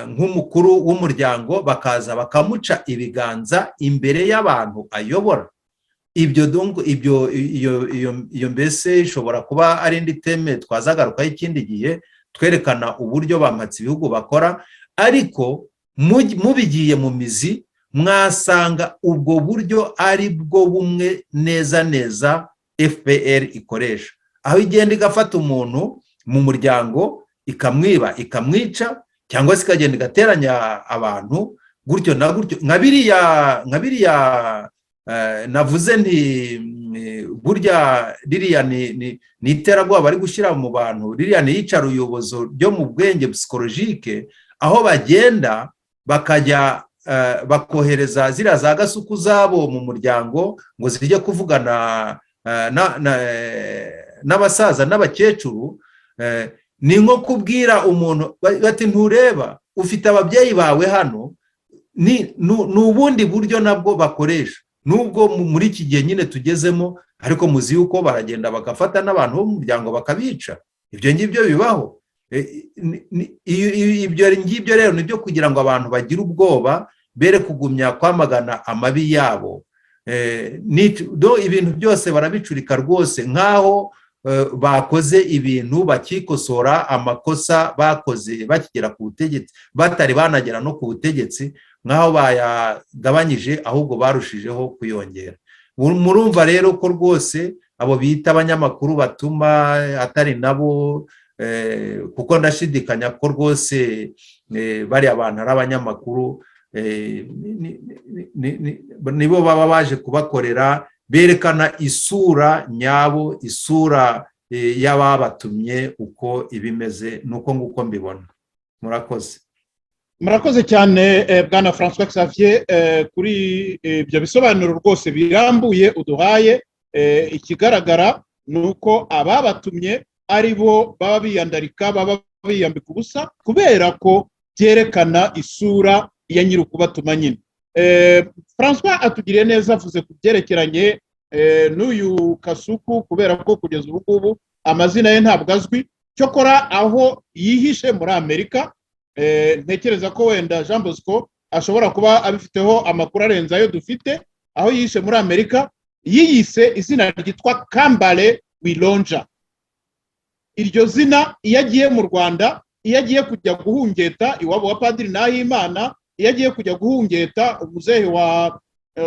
nk'umukuru w'umuryango bakaza bakamuca ibiganza imbere y'abantu ayobora. Iyo mbese ishobora kuba ari indi teme twazagarukaho ikindi gihe, twerekana uburyo bampatse ibihugu bakora, ariko mubigiye mu mizi mwasanga ubwo buryo ari bwo bumwe neza neza FPR ikoresha, aho igenda igafata umuntu mu muryango ikamwiba ikamwica, cyangwa se ikagenda igateranya abantu gutyo na gutyo, nka biriya navuze nti burya ririya ni iterabwoba bari gushyira mu bantu, ririya ni iyicaruyobozo ryo mu bwenge psikologike, aho bagenda bakajya bakohereza ziriya za gasuku zabo mu muryango ngo zijye kuvugana n'abasaza n'abakecuru. Ni nko kubwira umuntu bati ntureba ufite ababyeyi bawe hano, ni ubundi buryo nabwo bakoresha, nubwo muri iki gihe nyine tugezemo, ariko muzi yuko baragenda bagafata n'abantu bo mu muryango bakabica. Ibyo ngibyo bibaho. Ibyo ngibyo rero ni byo kugira ngo abantu bagire ubwoba, bere kugumya kwamagana amabi yabo. Ibintu byose barabicurika rwose, nk'aho bakoze ibintu bakikosora amakosa bakoze bakigera ku butegetsi, batari banagera no ku butegetsi, nk'aho bayagabanyije ahubwo barushijeho kuyongera. Murumva rero ko rwose abo bita abanyamakuru batuma atari nabo, kuko ndashidikanya ko rwose bari abantu ari abanyamakuru, nibo baba baje kubakorera, berekana isura nyabo, isura y'ababatumye uko ibimeze, nuko nguko mbibona. Murakoze cyane bwana François Xavier kuri ibyo bisobanuro rwose birambuye uduhaye. Ikigaragara ni uko ababatumye ari bo baba biyandarika, baba biyambika ubusa, kubera ko byerekana isura ya nyiri ukubatuma nyine. François atugiriye neza, avuze ku byerekeranye n'uyu Kasuku, kubera ko kugeza ubu ngubu amazina ye ntabwo azwi, cyokora aho yihishe muri Amerika, ntekereza ko wenda Jean Bosco ashobora kuba abifiteho amakuru arenze ayo dufite. Aho yihishe muri Amerika yiyise izina ryitwa Kambale Wilonja. Iryo zina iyo agiye mu Rwanda, iyo agiye kujya guhungeta iwabo wa Padiri Nahimana, iyo agiye kujya guhungeta umuzehe wa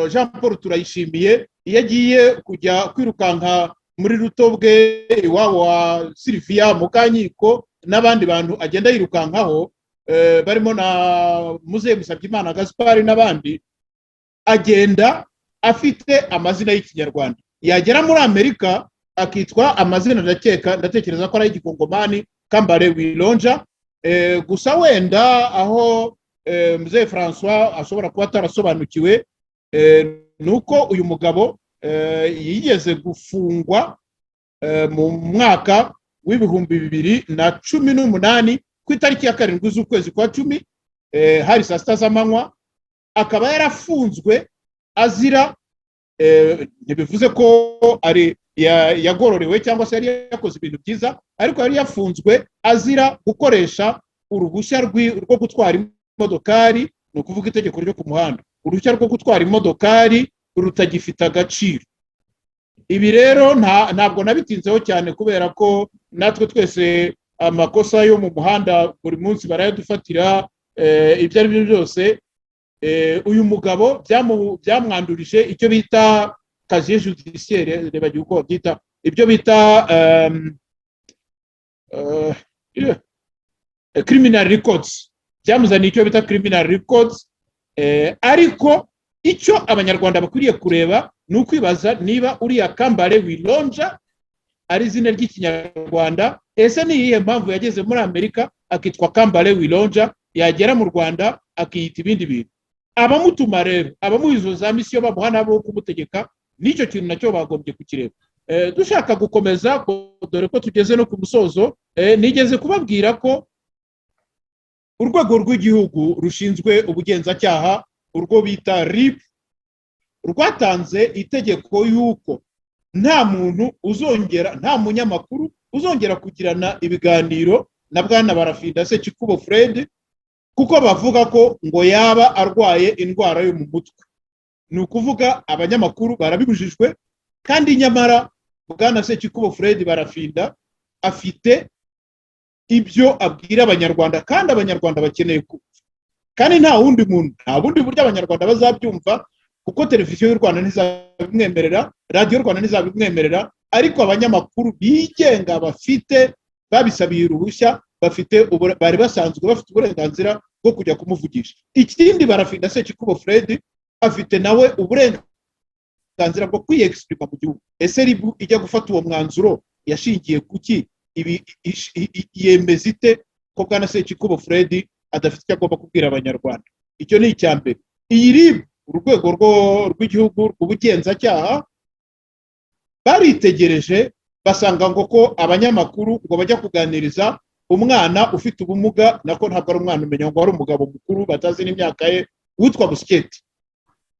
Jean Paul Turayishimiye, iyo agiye kujya kwirukanka muri Rutobwe iwabo wa Sylvia Mukanyiko n'abandi bantu agenda yirukankaho, barimo na muzehe Musabyimana Gaspard n'abandi, agenda afite amazina y'Ikinyarwanda. Yagera muri Amerika akitwa amazina ndatekereza ko ari igikongomani, Kambale Wilonja. Gusa wenda aho muzehe François ashobora kuba atarasobanukiwe, nuko uyu mugabo yigeze gufungwa mu mwaka w'ibihumbi 2018 ku itariki ya 7 z'ukwezi kwa 10, hari saa 6 z'amanywa, akaba yarafunzwe azira, ntibivuze ko ari yagororewe cyangwa se yari yakoze ibintu byiza, ariko yari yafunzwe azira gukoresha uruhushya rwo gutwara imodokari, ni ukuvuga itegeko ryo ku muhanda, uruhushya rwo gutwara imodokari rutagifite agaciro. Ibi rero ntabwo nabitinzeho cyane, kubera ko natwe twese amakosa yo mu muhanda buri munsi barayadufatira. Ibyo ari byo byose, uyu mugabo byamwandurije icyo bita casier judiciaire, reba uko babyita, ibyo bita criminal records, byamuzaniye icyo bita criminal records. Ariko icyo abanyarwanda bakwiriye kureba ni ukwibaza niba uriya Kambale Wilonja ari izina ry'Ikinyarwanda, ese ni iyihe mpamvu yageze muri Amerika akitwa Kambale Wilonja, yagera mu Rwanda akiyita ibindi bintu? Abamutuma rero, abamuha izo za misiyo bamuha nabo kumutegeka, n'icyo kintu nacyo bagombye kukireba. Dushaka gukomeza, dore ko tugeze no ku musozo, nigeze kubabwira ko urwego rw'igihugu rushinzwe ubugenzacyaha, urwo bita RIB, rwatanze itegeko y'uko nta muntu uzongera, nta munyamakuru uzongera kugirana ibiganiro na bwana Barafinda Sekikubo Fred, kuko bavuga ko ngo yaba arwaye indwara yo mu mutwe. Ni ukuvuga abanyamakuru barabibujijwe, kandi nyamara bwana Sekikubo Fred Barafinda afite ibyo abwira abanyarwanda, kandi abanyarwanda bakeneye kumva, kandi nta wundi muntu, nta bundi buryo abanyarwanda bazabyumva, kuko televiziyo y'u Rwanda ntizabimwemerera, radiyo y'u Rwanda ntizabimwemerera, ariko abanyamakuru bigenga bafite, babisabiye uruhushya, bari basanzwe bafite uburenganzira bwo kujya kumuvugisha. Ikindi Barafinda Sekikubo Fred afite nawe uburenganzira bwo kwiyexprima mu gihugu. Ese RIB ijya gufata uwo mwanzuro yashingiye kuki? Yemeza ite ko bwana Sekikubo Fred adafite icyo agomba kubwira abanyarwanda? Icyo ni icya mbere. Iyi RIB, urwego rw'igihugu rw'ubugenzacyaha, baritegereje basanga ngo ko abanyamakuru ngo bajya kuganiriza umwana ufite ubumuga, nako ntabwo ari umwana, umenya ngo ari umugabo mukuru batazi n'imyaka ye, witwa Busiketi,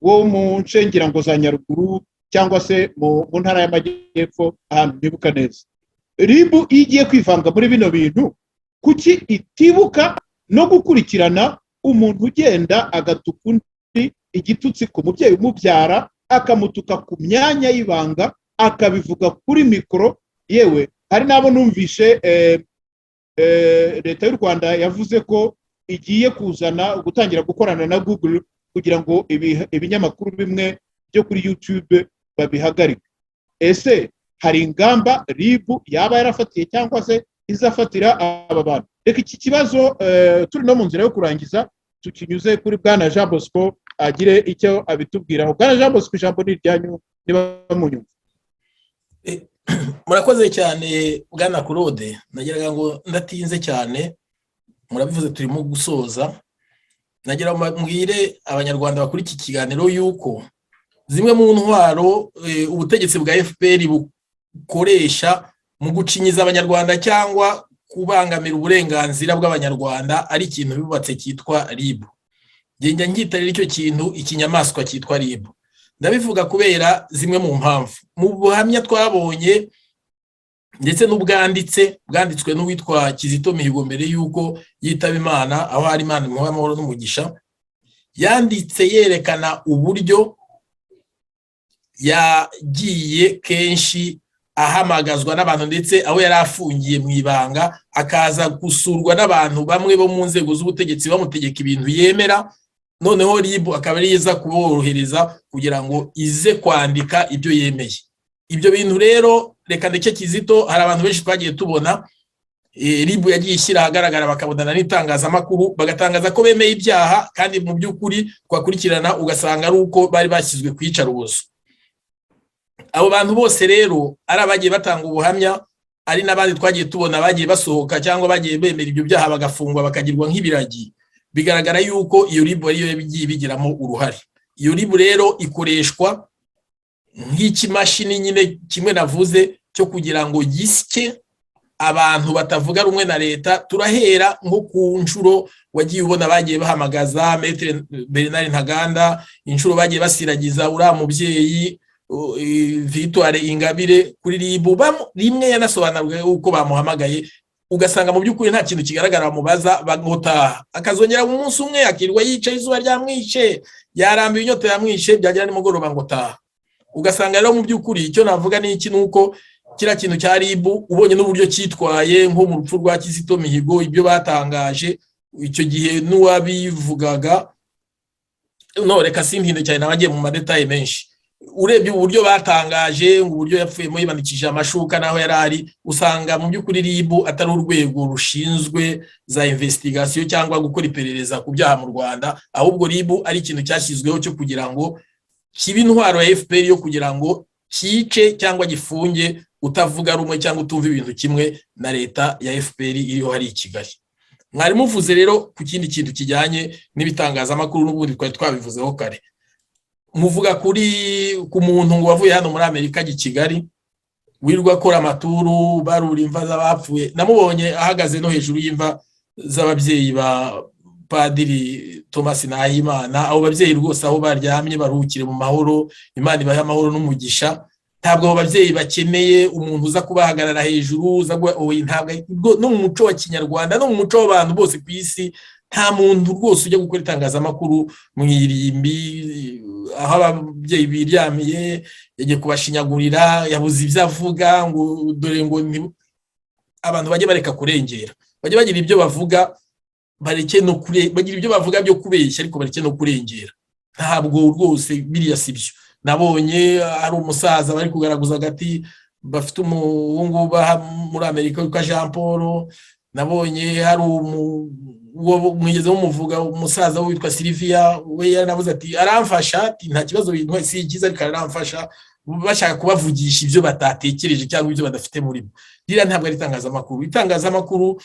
wo mu nshengira ngo za Nyaruguru cyangwa se mu ntara y'Amajyepfo, ahantu ntibuka neza. RIB igiye kwivanga muri bino bintu, kuki itibuka no gukurikirana umuntu ugenda agatuka undi igitutsi ku mubyeyi umubyara, akamutuka ku myanya y'ibanga, akabivuga kuri mikoro? Yewe hari nabo numvishe leta y'u Rwanda yavuze ko igiye gutangira gukorana na Google kugira ngo ibinyamakuru bimwe byo kuri YouTube babihagarike. Ese hari ingamba RIB yaba yarafatiye cyangwa se izafatira aba bantu? Reka iki kibazo turi no mu nzira yo kurangiza tukinyuze kuri bwana Jean Bosco agire icyo abitubwiraho. Bwana Jean Bosco, ijambo ni iryanyu niba munyumva. Murakoze cyane bwana Claude, nagiraga ngo ndatinze cyane, murabivuze turimo gusoza. Nagira mbwire abanyarwanda bakuri iki kiganiro yuko zimwe mu ntwaro ubutegetsi bwa FPR bukoresha mu gucinyiza abanyarwanda cyangwa kubangamira uburenganzira bw'abanyarwanda ari ikintu bibubatse cyitwa RIB. Njye ngitarira icyo kintu ikinyamaswa cyitwa RIB. Ndabivuga kubera zimwe mu mpamvu. Mu buhamya twabonye ndetse bwanditswe n'uwitwa Kizito Mihigo mbere yuko yitaba Imana, aho hari Imana imuha amahoro n'umugisha, yanditse yerekana uburyo yagiye kenshi ahamagazwa n'abantu, ndetse aho yari afungiye mu ibanga akaza gusurwa n'abantu bamwe bo mu nzego z'ubutegetsi bamutegeka ibintu yemera, noneho RIB akaba ari iza kuborohereza kugira ngo ize kwandika ibyo yemeye. Ibyo bintu rero reka ndeke Kizito, hari abantu benshi twagiye tubona RIB yagiye ishyira ahagaragara bakabonana n'itangazamakuru bagatangaza ko bemeye ibyaha, kandi mu by'ukuri twakurikirana ugasanga ari uko bari bashyizwe kwica rubozo. Abo bantu bose rero ari abagiye batanga ubuhamya, ari n'abandi twagiye tubona bagiye basohoka cyangwa bagiye bemera ibyo byaha bagafungwa bakagirwa nk'ibiragi. Bigaragara yuko iyo RIB ariyo yabigiye bigiramo uruhare. Iyo RIB rero ikoreshwa nk'ikimashini nyine kimwe navuze cyo kugira ngo gisike abantu batavuga rumwe na leta. Turahera nko ku nshuro wagiye ubona bagiye bahamagaza Maître Bernard Ntaganda, inshuro bagiye basiragiza uriya mubyeyi Victoire Ingabire kuri RIB, rimwe yanasobanurwe uko bamuhamagaye, ugasanga mu by'ukuri nta kintu kigaragara bamubaza, bagota akazongera mu munsi umwe akirwa yicaye, izuba ryamwishe, yarambiwe inyota yamwishe, byagera nimugoroba ngo taha. Ugasanga rero mu by'ukuri icyo navuga ni iki, nuko kira kintu cya RIB ubonye n'uburyo cyitwaye nko mu rupfu rwa Kizito Mihigo, ibyo batangaje icyo gihe n'uwabivugaga, no reka sintinde cyane nabagiye mu madetaye menshi, urebye uburyo batangaje ngo uburyo yapfuyemo yibanikije amashuka naho yarari, usanga mu by'ukuri RIB atari urwego rushinzwe za investigation cyangwa gukora iperereza ku byaha mu Rwanda, ahubwo RIB ari ikintu cyashyizweho cyo kugira ngo kibe intwaro ya FPR yo kugira ngo cyice cyangwa gifunge utavuga rumwe cyangwa utumva ibintu kimwe na leta ya FPR iriho hari i Kigali. Mwari muvuze rero ku kindi kintu kijyanye n'ibitangazamakuru, n'ubundi twari twabivuzeho kare, muvuga ku muntu ngo wavuye hano muri Amerika i Kigali wirwa akora amaturu barura imva z'abapfuye. Namubonye ahagaze no hejuru y'imva z'ababyeyi ba Padiri Thomas Nahimana. Abo babyeyi rwose aho baryamye baruhukire mu mahoro, Imana ibahe amahoro n'umugisha. ntabwo abo babyeyi bakeneye umuntu uza kubahagarara hejuru, ntabwo no mu muco wa kinyarwanda no mu muco w'abantu bose ku isi nta muntu rwose ujya gukora itangazamakuru mu irimbi aho ababyeyi biryamiye yagiye kubashinyagurira, yabuze ibyo avuga ngo dore ngo abantu bajye bareka kurengera, bajye bagira ibyo bavuga, bareke no bagira ibyo bavuga byo kubeshya ariko bareke no kurengera. Ntabwo rwose biriya sibyo. Nabonye ari umusaza bari kugaragaza agati bafite umuhungu muri Amerika witwa Jean Paul, nabonye hari mwigeze umuvuga umusaza witwa Sylvia, we yanavuze ati aramfasha, ati nta kibazo bintu si cyiza ariko aramfasha, bashaka kubavugisha ibyo batatekereje cyangwa ibyo badafite muri bo. Dira ntabwo ari itangazamakuru. Itangazamakuru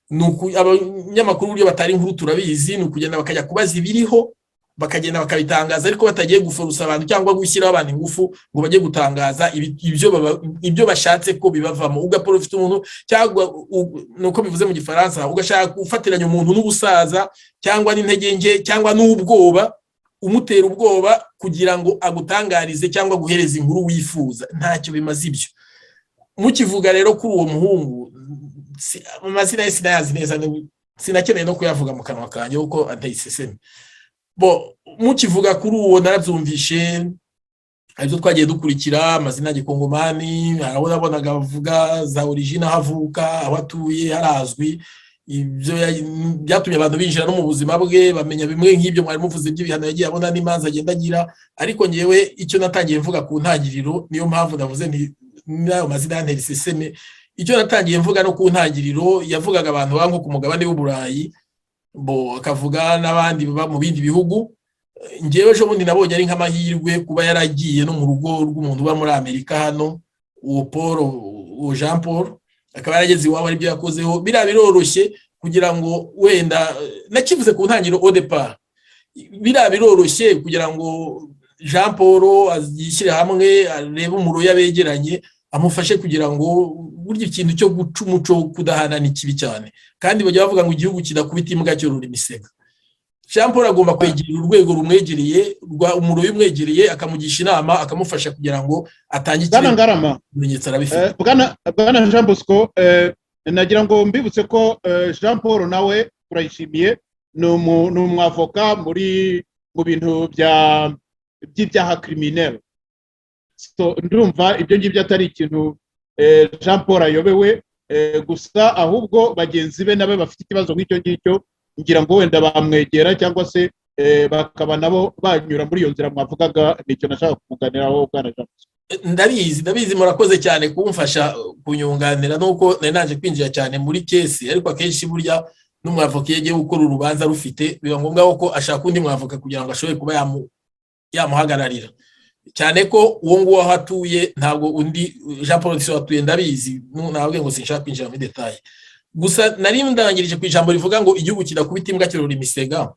nuko abanyamakuru byo batari inkuru turabizi, nuko kugenda bakajya kubaza ibiriho, bakagenda bakabitangaza ariko batagiye gufurusa abantu cyangwa gushyiraho abantu ingufu ngo bajye gutangaza ibyo bashatse ko bibavamo. Ugaprofita umuntu cyangwa nuko bivuze mu Gifaransa, ugashaka gufatiranya umuntu n'ubusaza cyangwa n'intege nke cyangwa n'ubwoba, umutera ubwoba kugira ngo agutangarize cyangwa guhereza inkuru wifuza. Ntacyo bimaze ibyo. Mukivuga rero kuri uwo muhungu, amazina ye sinayazi neza, sinakeneye no kuyavuga mu kanwa kanjye kuko atayiseseme. Mukivuga kuri uwo narabyumvishe, ibyo twagiye dukurikira amazina y'Igikongomani, arabonaga bavuga za origine havuka, aho atuye harazwi, ibyo byatumye abantu binjira no mu buzima bwe, bamenya bimwe nk'ibyo mwari muvuze by'ibihano yagiye abona n'imanza agenda agira. Ariko ngewe icyo natangiye mvuga ku ntangiriro, niyo mpamvu navuze nti nayo mazina y'Anteriseseme, icyo natangiye mvuga no ku ntangiriro yavugaga abantu bango ku mugabane w'Uburayi, akavuga n'abandi baba mu bindi bihugu. Ngewe ejo bundi nabonye ari nk'amahirwe kuba yaragiye no mu rugo rw'umuntu uba muri Amerika hano, uwo Jean Paul, akaba yarageze iwabo aribyo yakozeho. Biroroshye kugira ngo wenda nakivuze ku ntangiriro au départ, biroroshye kugira ngo Jean Paul yishyire hamwe, arebe umuro yabegeranye, amufashe kugira ngo burya ikintu cyo guca umuco kudahana ni kibi cyane, kandi bajya bavuga ngo igihugu kidakubita imbwa cyorora imisega. Jean Paul agomba kwegera urwego rumwegereye, umuro y'umwegereye, akamugisha inama, akamufasha kugira ngo atange ikimenyetso arabifite. Bwana Jean Bosco, nagira ngo mbibutse ko Jean Paul nawe turayishimiye, ni umwavoka mu bintu by'ibyaha criminel. Ndumva ibyo ngibyo atari ikintu Jean Paul ayobewe gusa, ahubwo bagenzi be nabe bafite ikibazo nk'icyo ngicyo, ngira ngo wenda bamwegera cyangwa se bakaba nabo banyura muri iyo nzira mwavugaga. Nicyo nashaka kuganiraho Bwana Jean Bosco. Ndabizi murakoze cyane kumfasha kunyunganira, nuko naje kwinjira cyane muri kesi, ariko akenshi burya n'umwavoka yagiye gukora urubanza rufite, biba ngombwa ko ashaka undi mwavoka kugira ngo ashobore kuba yamuhagararira, cyane ko uwo nguwo aho atuye ntabwo undi Jean Paul Nsiho atuye ndabizi, ntabwo ngo sinshaka kwinjira muri detail. Gusa nari ndangirije ku ijambo rivuga ngo igihugu kidakubita imbwa cyorora imisega.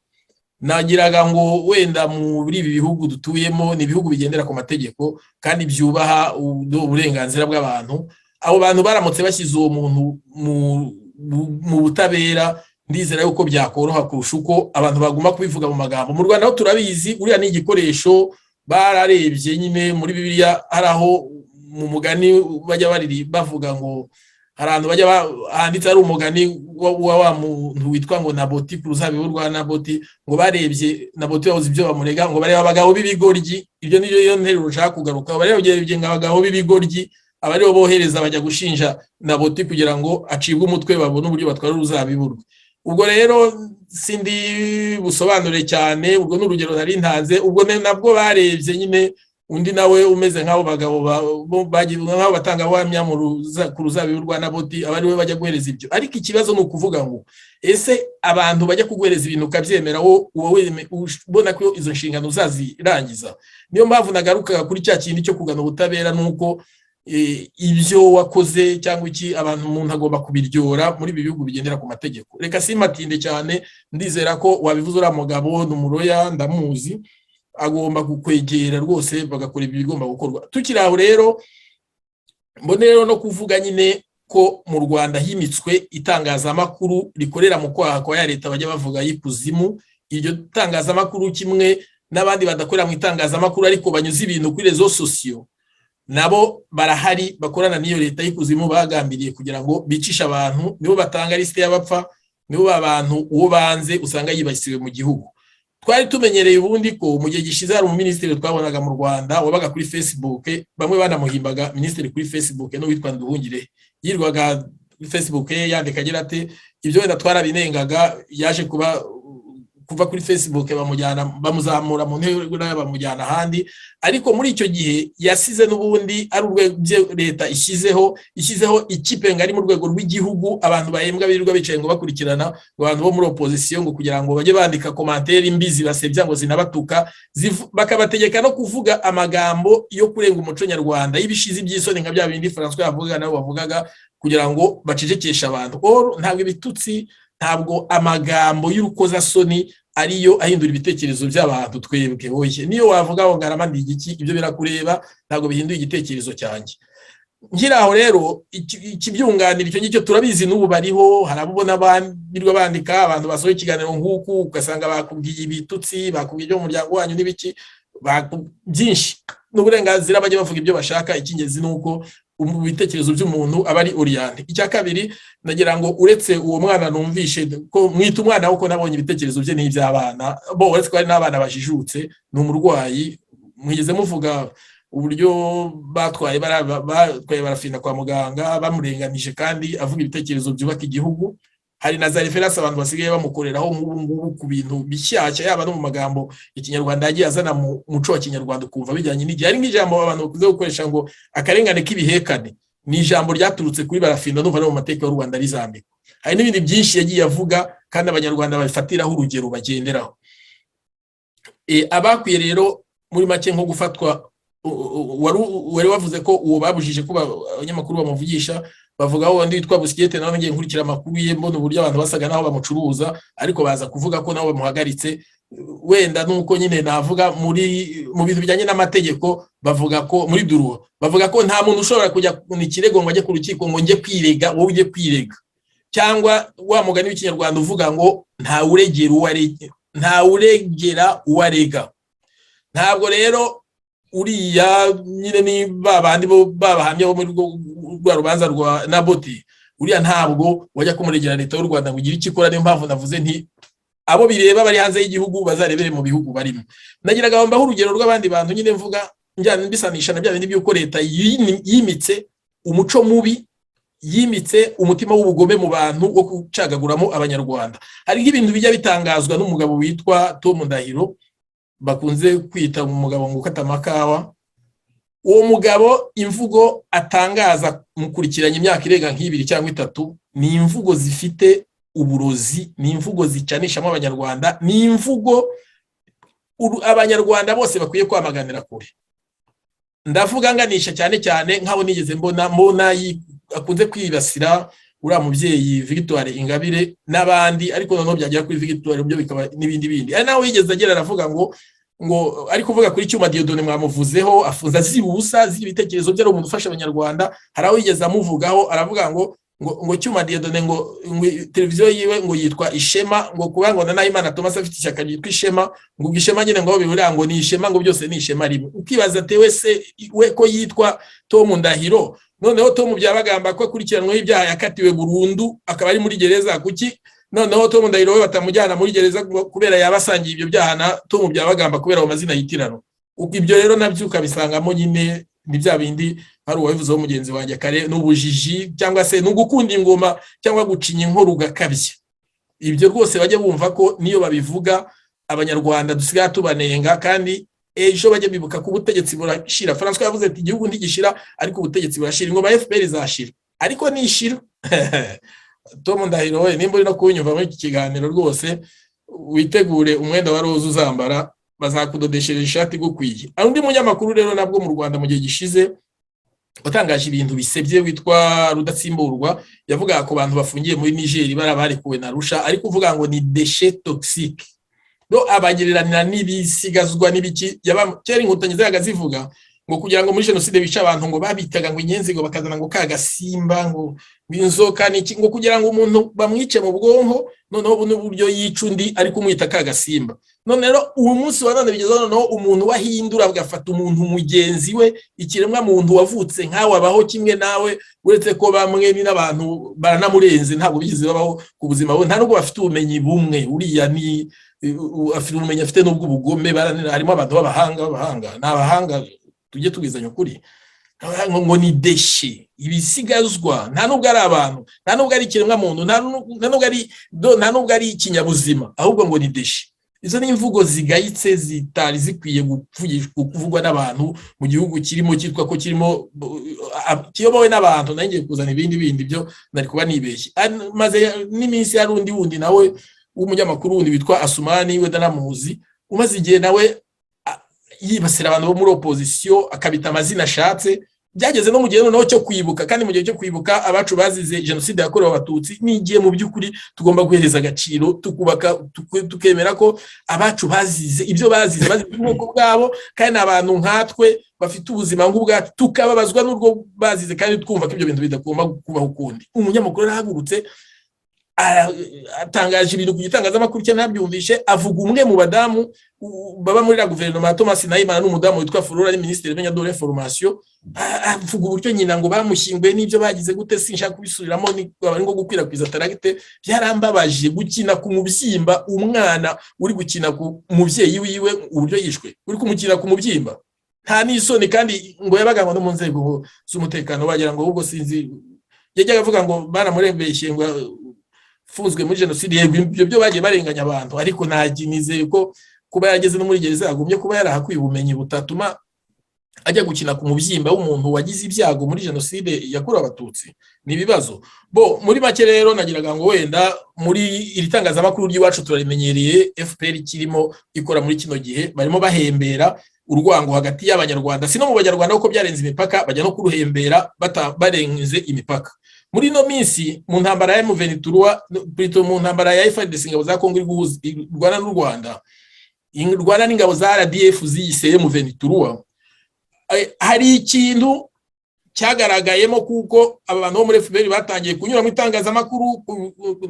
Nagiraga ngo wenda muri ibi bihugu dutuyemo ni ibihugu bigendera ku mategeko kandi byubaha uburenganzira bw'abantu. Abo bantu baramutse bashyize uwo muntu mu butabera, ndizera yuko byakoroha kurusha uko abantu baguma kubivuga mu magambo. Mu Rwanda ho turabizi, uriya ni igikoresho bararebye nyine muri Bibiliya, hari aho mu mugani bajya bariri bavuga ngo harantu bajya handitse ari umugani wa muntu witwa ngo Naboti ku ruzabibu rwa Naboti, ngo barebye Naboti babuze ibyo bamurega, ngo bareba abagabo b'ibigoryi. Ibyo niyo nteruro ushaka kugaruka, barebye abagabo b'ibigoryi abaribo bohereza bajya gushinja Naboti kugira ngo acibwe umutwe, babone uburyo batwara uruzabibu rwe. Ubwo rero sindi busobanure cyane, ubwo n'urugero nari ntanze. Ubwo nabwo barebye nyine undi nawe umeze nk'abo bagabo bagiye nk'abo batanga wamya ku ruzabibu rwa Naboti, abariwe bajya guhereza ibyo. Ariko ikibazo ni ukuvuga ngo ese abantu bajya kuguhereza ibintu ukabyemera, wowe ubona ko izo nshingano uzazirangiza. Niyo mpamvu nagaruka kuri cya kintu cyo kugana ubutabera, nuko ibyo wakoze cyangwa iki abantu umuntu agomba kubiryora muri ibi bihugu bigendera ku mategeko. Reka simatinde cyane, ndizera ko wabivuze uriya mugabo n'umuroya ndamuzi, agomba kukwegera rwose bagakora ibyo bigomba gukorwa. Tukiri aho rero, mbone rero no kuvuga nyine ko mu Rwanda himitswe itangazamakuru rikorera mu kwaha kwa ya leta, bajya bavuga y'ikuzimu. Iryo tangazamakuru kimwe n'abandi badakorera mu itangazamakuru ariko banyuze ibintu kuri rezo sosiyo, nabo barahari bakorana n'iyo leta y'ikuzimu bagambiriye kugira ngo bicisha abantu, nibo batanga liste y'abapfa, nibo abantu uwo banze usanga yibasiwe mu gihugu. Twari tumenyereye ubundi ko mu gihe gishize hari umuminisitiri twabonaga mu Rwanda wabaga kuri Facebook, bamwe banamuhimbaga minisitiri kuri Facebook no witwa Nduhungire, yirwaga Facebook yandika agira ati ibyo wenda twarabinengaga, yaje kuva kuri Facebook bamuzamura mu ntera bamujyana ahandi, ariko muri icyo gihe yasize n'ubundi ari urwego leta ishyizeho ikipe ngari mu rwego rw'igihugu, abantu bahembwa birirwa bicaye ngo bakurikirana abantu bo muri opposition ngo kugira ngo bajye bandika commentaire imbizi basebya ngo zinabatuka, bakabategeka no kuvuga amagambo yo kurenga umuco nyarwanda y'ibishizi by'isoni nka bya bindi François yavugaga nabo bavugaga, kugira ngo bacecekesha abantu. Ntabwo ibitutsi, ntabwo amagambo y'urukozasoni ariyo ahindura ibitekerezo by'abantu twebwe. Oye, niyo wavuga ngo ngaramandi igiki, ibyo birakureba, ntabwo bihinduye igitekerezo cyanjye. Nkiraho rero ikibyunganira icyo ngicyo turabizi n'ubu bariho, harabubona birwa bandika abantu basohoye ikiganiro nk'uku ugasanga bakubwiye ibitutsi, bakubwiye ibyo mu muryango wanyu n'ibiki byinshi, n'uburenganzira bajye bavuga ibyo bashaka. Icyingenzi nuko ibitekerezo by'umuntu aba ari oriente. Icya kabiri nagira ngo uretse uwo mwana numvishe ko mwita umwana uko nabonye ibitekerezo bye n'iby'abana bo, uretse ko ari n'abana bajijutse, ni umurwayi. Mwigeze muvuga uburyo batwaye barafinda kwa muganga bamurenganije kandi avuga ibitekerezo byubaka igihugu. Hari na za reference abantu basigaye bamukoreraho ngubu ku bintu bishyashya, yaba no mu magambo ikinyarwanda yagiye azana mu muco wa kinyarwanda kumva bijyanye n'igihe. Hari nk'ijambo abantu bakunze gukoresha ngo akarengane k'ibihekane, ni ijambo ryaturutse kuri barafinda n'uva no mu mateka y'u Rwanda rizambikwa. Hari n'ibindi byinshi yagiye avuga kandi abanyarwanda babifatiraho urugero bagenderaho. Abakwiye rero muri make nko gufatwa, wari wavuze ko uwo babujije kuba abanyamakuru bamuvugisha, bavuga ngo ndi witwa Busikete, nawe ngiye nkurikira amakuru ye mbona uburyo abantu basaga naho bamucuruza, ariko baza kuvuga ko nabo bamuhagaritse. Wenda nuko nyine navuga mu bintu bijyanye n'amategeko, bavuga ko muri duruwa bavuga ko nta muntu ushobora kujya ku kirego ngo ajye ku rukiko ngo njye kwirega, wowe ujye kwirega, cyangwa wa mugani w'ikinyarwanda uvuga ngo nta uregera uwarega. Ntabwo rero uriya nyine ni babandi bo babahamya bo muri rwa rubanza rwa Naboti, uriya ntabwo wajya kumuregera leta y'u Rwanda ngo ugire ikikora. Niyo mpamvu navuze nti abo bireba bari hanze y'igihugu bazarebere mu bihugu barimo. Nagiraga ngo mbaho urugero rw'abandi bantu nyine mvuga njyana mbisanisha na bya bindi by'uko leta yimitse umuco mubi, yimitse umutima w'ubugome mu bantu wo gucagaguramo abanyarwanda. Hari nk'ibintu bijya bitangazwa n'umugabo witwa Tom Ndahiro, bakunze kwita umugabo ngo ukata amakawa. Uwo mugabo imvugo atangaza mukurikiranye imyaka irenga nk'ibiri cyangwa itatu, ni imvugo zifite uburozi, ni imvugo zicanishamo abanyarwanda, ni imvugo abanyarwanda bose bakwiye kwamaganira kure. Ndavuga nganisha cyane cyane nkaho nigeze mbona akunze kwibasira uriya mubyeyi Victoire Ingabire n'abandi, ariko noneho byagera kuri Victoire byo bikaba n'ibindi bindi. Ari nawe yigeze agera aravuga ngo ari kuvuga kuri Cyuma Dieudonné mwamuvuzeho, afunza zibusa z'ibitekerezo bye, ari umuntu ufasha abanyarwanda. Hari aho yigeze amuvugaho aravuga ngo Cyuma Dieudonné ngo televiziyo yiwe ngo yitwa Ishema, ngo kuba ngo na Nahimana Thomas afite ishyaka ryitwa Ishema, ngo Ishema nyine ngo bibura ngo ni Ishema, ngo byose ni Ishema rimwe. Ukibaza tewe se we ko yitwa Tom Ndahiro, noneho Tom Byabagamba ko akurikiranweho ibyaha yakatiwe burundu akaba ari muri gereza, kuki noneho Tom Ndahiro we batamujyana muri gereza kubera yabasangiye ibyo byaha na Tom Byabagamba kubera amazina yitirano? Ibyo rero nabyo ukabisangamo nyine ni bya bindi hari uwabivuzeho mugenzi wanjye kare, n'ubujiji cyangwa se n'ugukunda ingoma cyangwa gucinya inkuru gakabye. Ibyo rwose bajye bumva ko niyo babivuga abanyarwanda dusigaye tubanenga, kandi ejo bajye bibuka ko ubutegetsi burashira. François yavuze ati igihugu ntigishira ariko ubutegetsi burashira, ingoma FPR izashira ariko nishira. Tom Ndahiro we nimba uri no kunyumva muri iki kiganiro rwose witegure umwenda wa roza uzambara, bazakudodeshereza ishati gukwiye. Undi munyamakuru rero nabwo mu Rwanda mu gihe gishize watangaje ibintu bisebye witwa Rudatsimburwa, yavuga ko abantu bafungiye muri Niger barikuwe na Arusha, ariko uvuga ngo ni déchets toxiques, do abagererana n'ibisigazwa n'ibiki. Kera inkotanyi zaga zivuga ngo kugira ngo muri jenoside bica abantu ngo babitaga ngo inyenzi, ngo bakazana ngo kagasimba, ngo inzoka n'iki, ngo kugira ngo umuntu bamwice mu bwonko noneho ubu n'uburyo yica undi ari kumwita kagasimba. None rero uwo munsi wa none bigeze noneho umuntu wahindura agafata umuntu mugenzi we, ikiremwa muntu wavutse nkawe abaho kimwe nawe, uretse ko bamwe ni n'abantu baranamurenze ntabwo bigize babaho ku buzima bwe, nta nubwo bafite ubumenyi bumwe. Uriya ni afite ubumenyi afite n'ubwo ubugome, harimo abantu b'abahanga n'abahanga tujye tubizanya ukuri. Ngo ni deshe, ibisigazwa, nta nubwo ari abantu, nta nubwo ari ikiremwa muntu, nta nubwo ari ikinyabuzima, ahubwo ngo ni deshe. Izo ni imvugo zigayitse zitari zikwiye kuvugwa n'abantu mu gihugu kirimo cyitwa ko kirimo kiyobowe n'abantu. Nanjye kuzana ibindi byo nari kuba nibeshye. Maze n'iminsi ya wundi nawe w'umunyamakuru wundi witwa Asumani we danamuzi, umaze igihe nawe yibasira abantu bo muri opposition akabita amazina ashatse. Byageze no mu gihe noneho cyo kwibuka, kandi mu gihe cyo kwibuka abacu bazize genocide yakorewe abatutsi, nigiye mu by'ukuri tugomba guhereza agaciro, tukemera ko abacu bazize ibyo bazize ubwoko bwabo, kandi abantu nkatwe bafite ubuzima nk'ubwacu tukababazwa n'urwo bazize, kandi twumva ko ibyo bintu bidakoma kubaho ukundi. Umunyamakuru arahagurutse atangaje ibintu ku gitangazamakuru cye nabyumvishe, avuga umwe mu badamu baba muri la guverinoma Thomas Nahimana n'umudamu witwa Flora ari ministre w'Inyadore Formation, avuga uburyo nyina ngo bamushyingwe n'ibyo bagize gute, sinshaka kubisubiriramo, ni bari ngo gukwirakwiza taragite. Byarambabaje gukina ku mubyimba, umwana uri gukina ku muvyeyi wiwe uburyo yishwe, uri kumukina ku mubyimba, nta n'isoni. Kandi ngo yabaga ngo no mu nzego z'umutekano bagira ngo ubwo sinzi, yajyaga avuga ngo baramurembeshye ngo fuzwe muri genocide. Ibyo byo bagiye barenganya abantu, ariko naginize ko kuba yageze no muri gereza yagumye kuba yarahakwiye ubumenyi butatuma ajya gukina ku mubyimba w'umuntu wagize ibyago muri genocide yakorewe abatutsi. Ni ibibazo muri make. Rero nagiraga ngo wenda muri iri tangazamakuru ry'iwacu turarimenyereye, FPR kirimo ikora muri kino gihe barimo bahembera urwango hagati y'abanyarwanda, si no mu banyarwanda kuko byarenze imipaka, bajya no kuruhembera barenze imipaka. Muri no minsi mu ntambara ya M23, mu ntambara ya FARDC, ingabo za Kongo Rwanda n'u Rwanda, Rwanda n'ingabo za RDF ziyiseye M23, hari ikintu cyagaragayemo kuko abantu bo muri FPR batangiye kunyura mu itangazamakuru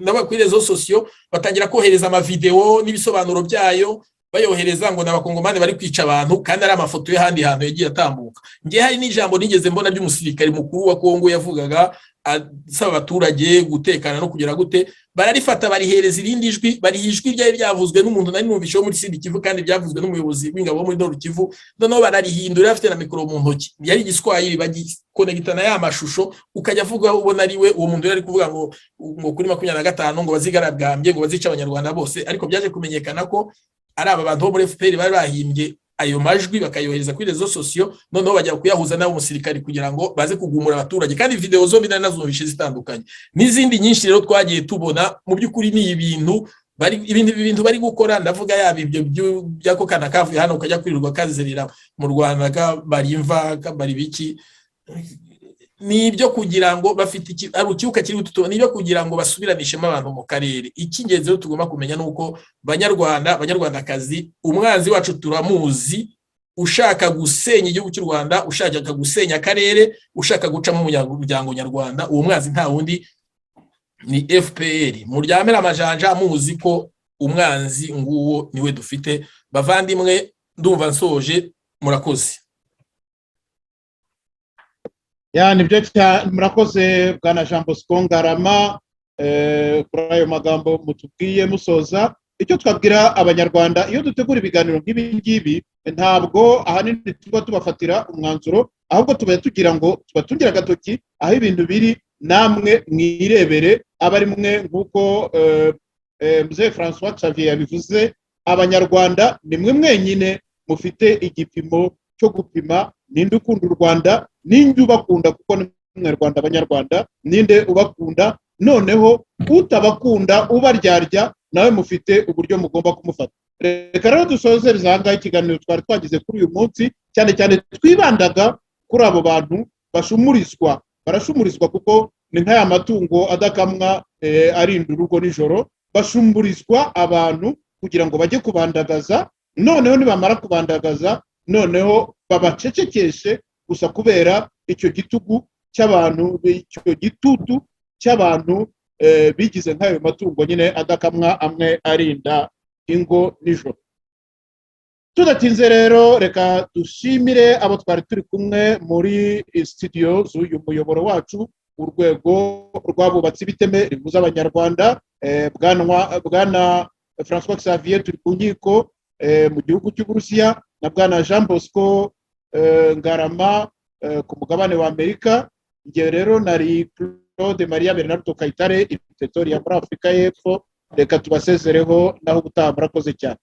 n'abakuri rezo sosiyo, batangira kohereza amavideo n'ibisobanuro byayo, bayohereza ngo n'abakongomani bari kwica abantu, kandi ari amafoto y'ahandi hantu yagiye atambuka. Ngiye hari n'ijambo nigeze mbona ry'umusirikare mukuru wa Kongo yavugaga asaba abaturage gutekana no kugira gute, bararifata barihereza irindi jwi, barihijwi ryari byavuzwe n'umuntu nari numvisheho muri Sud Kivu, kandi byavuzwe n'umuyobozi w'ingabo muri Nord Kivu, noneho bararihindura afite na mikoro mu ntoki, yari igiswahili, bagikonegitana ya mashusho, ukajya avuga ubona ari we uwo muntu yari kuvuga ngo kuri 25 ngo bazigaragambye ngo bazica abanyarwanda bose. Ariko byaje kumenyekana ko ari aba bantu bo muri FPR bari bahimbye ayo majwi bakayohereza kuri rezo sosiyo, noneho bajya kuyahuza n'abo musirikari kugira ngo baze kugumura abaturage. Kandi video zombi nazumvishe zitandukanye n'izindi nyinshi rero twagiye tubona. Mu by'ukuri ni ibintu bari gukora, ndavuga yaba ibyo byako kana kavuye hano ukajya kwirirwa kazerera mu Rwanda bari imva bari biki, ni ibyo kugira ngo bafite ukiuka kiri gututo, ni ibyo kugira ngo basubiranishemo abantu mu karere. Icyingenzi rero tugomba kumenya nuko banyarwandakazi, umwanzi wacu turamuzi, ushaka gusenya igihugu cy'u Rwanda, ushaka gusenya akarere, ushaka gucamo umuryango nyarwanda, uwo mwanzi nta wundi ni FPR. Muryamera amajanja muzi ko umwanzi nguwo niwe dufite. Bavandimwe, ndumva nsoje, murakoze. Nibyo murakoze bwana Jean Bosco Ngarama kuri ayo magambo mutubwiye musoza. Icyo twabwira abanyarwanda, iyo dutegura ibiganiro nk'ibi ngibi, ntabwo ahanini tuba tubafatira umwanzuro, ahubwo tuba tugira ngo tubatungira agatoki aho ibintu biri, namwe mwirebere abari mwe. Nk'uko Mzee François Xavier yabivuze, abanyarwanda ni mwe mwenyine mufite igipimo cyo gupima ninde ukunda u Rwanda, ninde ubakunda, kuko ni Mwanyarwanda abanyarwanda, ninde ubakunda. Noneho utabakunda ubaryarya nawe mufite uburyo mugomba kumufata. Reka rero dusoze bizanga ikiganiro twari twagize kuri uyu munsi, cyane cyane twibandaga kuri abo bantu barashumurizwa kuko ni nk'aya matungo adakamwa arinda urugo nijoro. Bashumurizwa abantu kugira ngo bajye kubandagaza, noneho nibamara kubandagaza noneho babacecekeshe gusa kubera icyo gitugu cy'abantu, icyo gitutu cy'abantu bigize nk'ayo matungo nyine adakamwa, amwe arinda ingo nijoro. Tudatinze rero reka dushimire abo twari turi kumwe muri studio z'uyu muyoboro wacu, urwego rw'abubatsi b'iteme rihuza abanyarwanda, bwana François Xavier turi ku nkiko mu gihugu cy'Uburusiya, na bwana Jean Bosco Ngarama ku mugabane wa Amerika. Ngewe rero nari Claude Maria Bernardo Kayitare i Pretoria muri Afurika y'Epfo. Reka tubasezereho naho ubutaha, murakoze cyane.